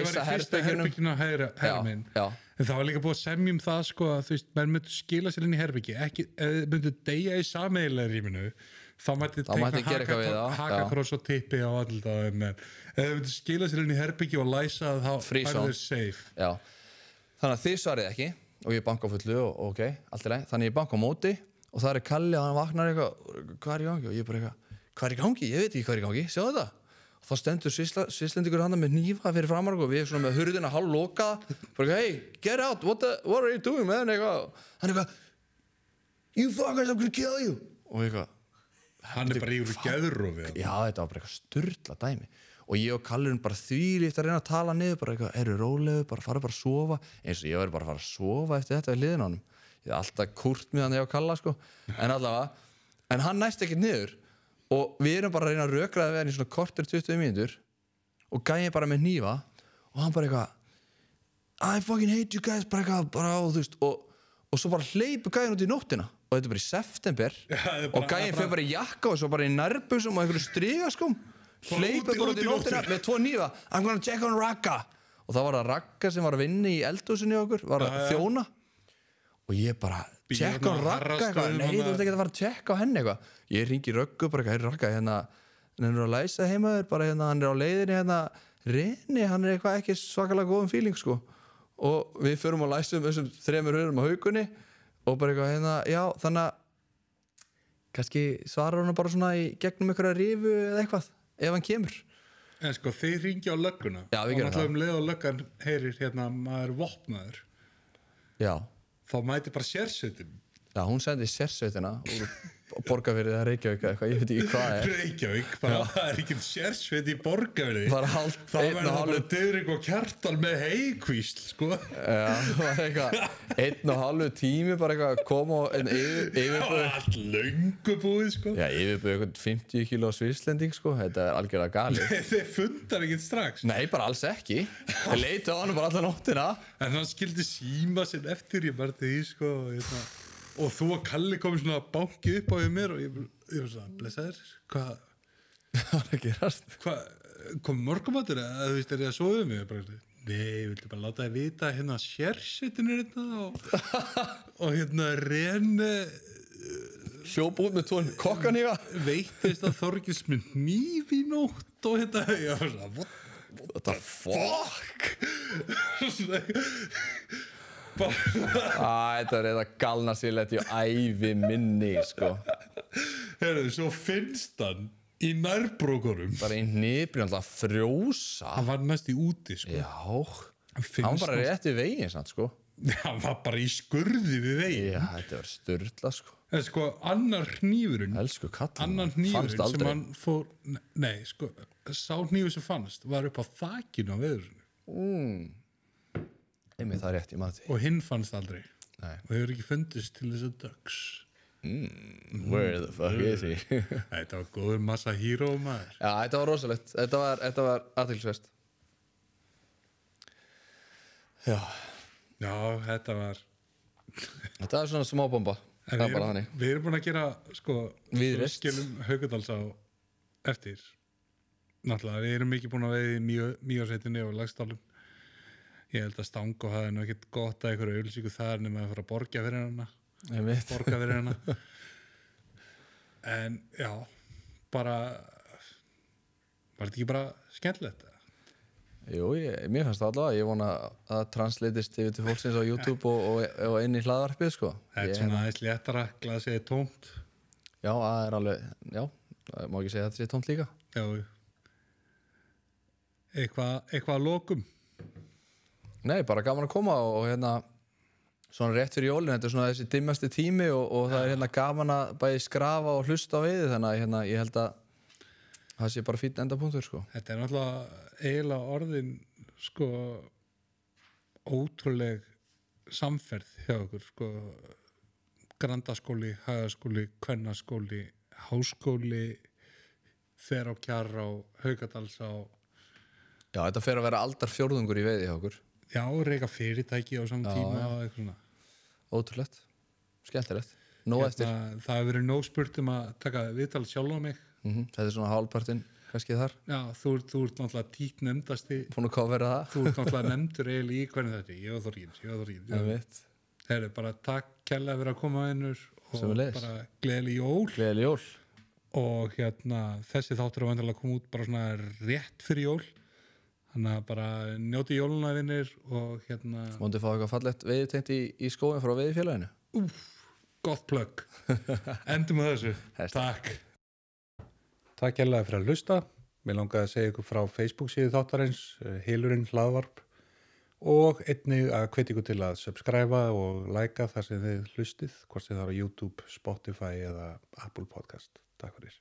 A: fyrsta herbygginu að hæra minn en það var líka búið að semja það sko að þú veist menn myndu skila sér inn í herbyggi ekki myndu deyja í sameiginlega rýminu þá mætti tekna hakakross og tippi á alltaf en ef myndu skila sér inn í herbyggi og læsa þá færðu þeir safe
B: já. Þannig að þið svarið ekki og ég banka á fullu og ok, allt í lagi þannig ég banka á móti og það Kalli og hann vaknar eitthvað hvað í gangi og ég bara eitthvað hvað í gangi, ég veit ekki hvað í gangi, sjáðu það og þá stendur svislendingur hann með hnífa fyrir framar og við svona með hurðina hálflokaða bara hey, get out, what are you doing man eitthvað, hann eitthvað you fuckers, I'm gonna kill you og eitthvað
A: hann bara yfir geðrofi
B: já, þetta var bara eitthvað sturla dæmi og ég og Kallurinn bara þvílíkt að reyna að tala niður bara eitthvað, rólegu, fara bara að sofa eins og ég var bara að fara að sofa eftir þetta við hliðina á honum ég alltaf kúrt með hann ég og Kalla sko en allavega, en hann næst ekkert niður og við erum bara að reyna að rökraða við hann í svona korter 20 mínútur og gæði bara með hnífa og hann bara eitthvað I fucking hate you guys bara eitthvað bara, þú veist, og svo bara hleypur gæðin út í nóttina og þetta er bara í september og gæðin fyrir bara í jakka og svo bara í nærbusum og einhverju striga sko hleypur bara út í nóttina með 2 hnífa I'm gonna check on Ragga og það var það Ragga sem var að vinna í eldhúsinu okkur var að þjóna og ég bara tjekka á Ragga eitthvað nei, þú ert ekki að fara að tjekka á henni eitthvað ég ringi Röggu bara eitthvað Ragga hérna hann er að læsa heimaður bara hérna hann er á leiðinni hérna Reni hann er eitthvað ekki svakalega góðum feeling sko og við förum að læsa þessum 3 hurðum á Haukunni og bara eitthvað hérna já þannig að kannski svarar hann bara svona í gegnum einhverja rifu eða eitthvað ef hann kemur
A: en sko þið ringi á lögguna
B: já, við gerum það
A: leið og löggan heyrir hérna maður vopnaður
B: já
A: þá mæti bara sérsveitin
B: já, hún sendi sérsveitina úr Borgarfirði eða Reykjavík eitthvað, ég veit ekki hvað
A: Reykjavík, bara það er ekki sérsveit í Borgarfirði
B: bara
A: þá verður það bara Diðrik og Kjartal með heikvísl sko
B: já, það var eitthvað 1,5 tími bara eitthvað koma og yfirbúið
A: allt löngu búið sko
B: já, yfirbúið eitthvað 50 kíló svislending sko þetta er algjörlega galið
A: þeir fundar ekkert strax
B: nei, bara alls ekki þeir leita á hann bara alla nóttina
A: en hann skildi síma sinn eftir ég bara því sko og þú og Kalli komið svona að banki upp á mér og ég var svona, blessaður, hvað
B: var að gerast?
A: Kom morgumatur eða þú veist, er ég að sofa mig? Nei, viltu bara láta þið vita hérna sérsveitin hérna og hérna
B: Hljóp út með tónin kokkanífa.
A: veittist að Þorgils með hníf í nótt og hérna, ég var svona,
B: What the fuck? Þetta er eitthvað galna síðlegt í ævi minni, sko.
A: Herðu, svo finnst hann í nærbrókunum.
B: Bara í hnipri, alltaf frjósa.
A: Hann var næst í úti, sko.
B: Já, hann bara rétt við veginn, sant, sko.
A: Hann var bara í skurði við veginn.
B: Já, þetta var sturla, sko.
A: En sko, annar hnífurinn,
B: Elsku kallinn,
A: annar
B: fannst
A: hnífurinn
B: aldrei.
A: sem hann fór, nei, sko, sá hnífur sem fannst var upp á þakinu á veðurinu.
B: Einmitt, það er rétt, ég maður því.
A: Og hinn fannst aldrei.
B: Nei.
A: Og hefur ekki fundist til þess að dögs.
B: Where the fuck is he?
A: Þetta var góður massa híró, maður.
B: Já, þetta var rosalegt. Þetta var athyglisvert. Já,
A: Já, þetta var...
B: þetta er svona smábomba. Það er bara þannig.
A: Við erum búin að gera, sko,
B: Víðreist.
A: skilum Haukadals á eftir. Náttúrulega, við erum ekki búin að veiða í Mýjarsveitinni og Laxdalum. Ég held að Stango hafi nú ekkert gott að einhverju auglýsingu þar nema að fara að borga fyrir hana.
B: Einmitt.
A: Borga fyrir hana. En, já, bara, var þetta ekki bara skemmtilegt?
B: Jú, mér fannst það allavega. Ég vona að það translatist yfir til fólksins á YouTube og inn í hlaðvarpið, sko.
A: Þetta er svona aðeins léttara, glasið er tómt.
B: Já, það er alveg, já, það má ekki segja að þetta sé tómt líka.
A: Já, eitthvað að lokum.
B: Nei, bara gaman að koma og hérna, svona rétt fyrir jólin, þetta er svona þessi dimmasti tími og það er hérna gaman að bæði skrafa og hlusta á veiði, þannig að hérna, ég held að það sé bara fínn endapunktur, sko.
A: Þetta er náttúrulega eiginlega orðin, sko, ótrúleg samferð hjá okkur, sko, Grandaskóli, Hagaskóli, Kvennaskóli, Háskóli, fer á Kjarrá, Haukadalsá.
B: Já, þetta fer að vera aldarfjórðungur í veiði hjá okkur.
A: Já, reyka fyrirtæki á saman tíma og eitthvað svona.
B: Ótrúlegt, skemmtilegt, nóg eftir.
A: Það hefur verið nóg spurt að taka viðtal sjálf á mig.
B: Þetta er svona hálfpartinn, kannski þar.
A: Já, þú ert náttúrulega títt nefndasti.
B: Búin að kofera það.
A: Þú ert náttúrulega nefndur eiginlega í hvernig þetta. Ég og Þorgils.
B: Ég veit.
A: Herru, bara takk kærlega fyrir að koma innur og
B: Sömuleiðis.
A: bara gleðileg jól.
B: Gleðileg jól.
A: Og hérna, þessi þáttur er vantilega að koma út bara svona rétt fyrir jól. Þannig að bara njóti jóluna vinnir og hérna...
B: Móndi fá eitthvað fallegt veiðitengt í skóin frá veiðifélaginu.
A: Gott plugg. Endum með þessu. Takk. Takk kærlega fyrir að hlusta. Mér langaði að segja ykkur frá Facebook síðu þáttarins, Hylurinn hlaðvarp og einnig að hvetja ykkur til að subscriba og likea þar sem þið hlustið, hvort sem það er á YouTube, Spotify eða Apple Podcast. Takk fyrir.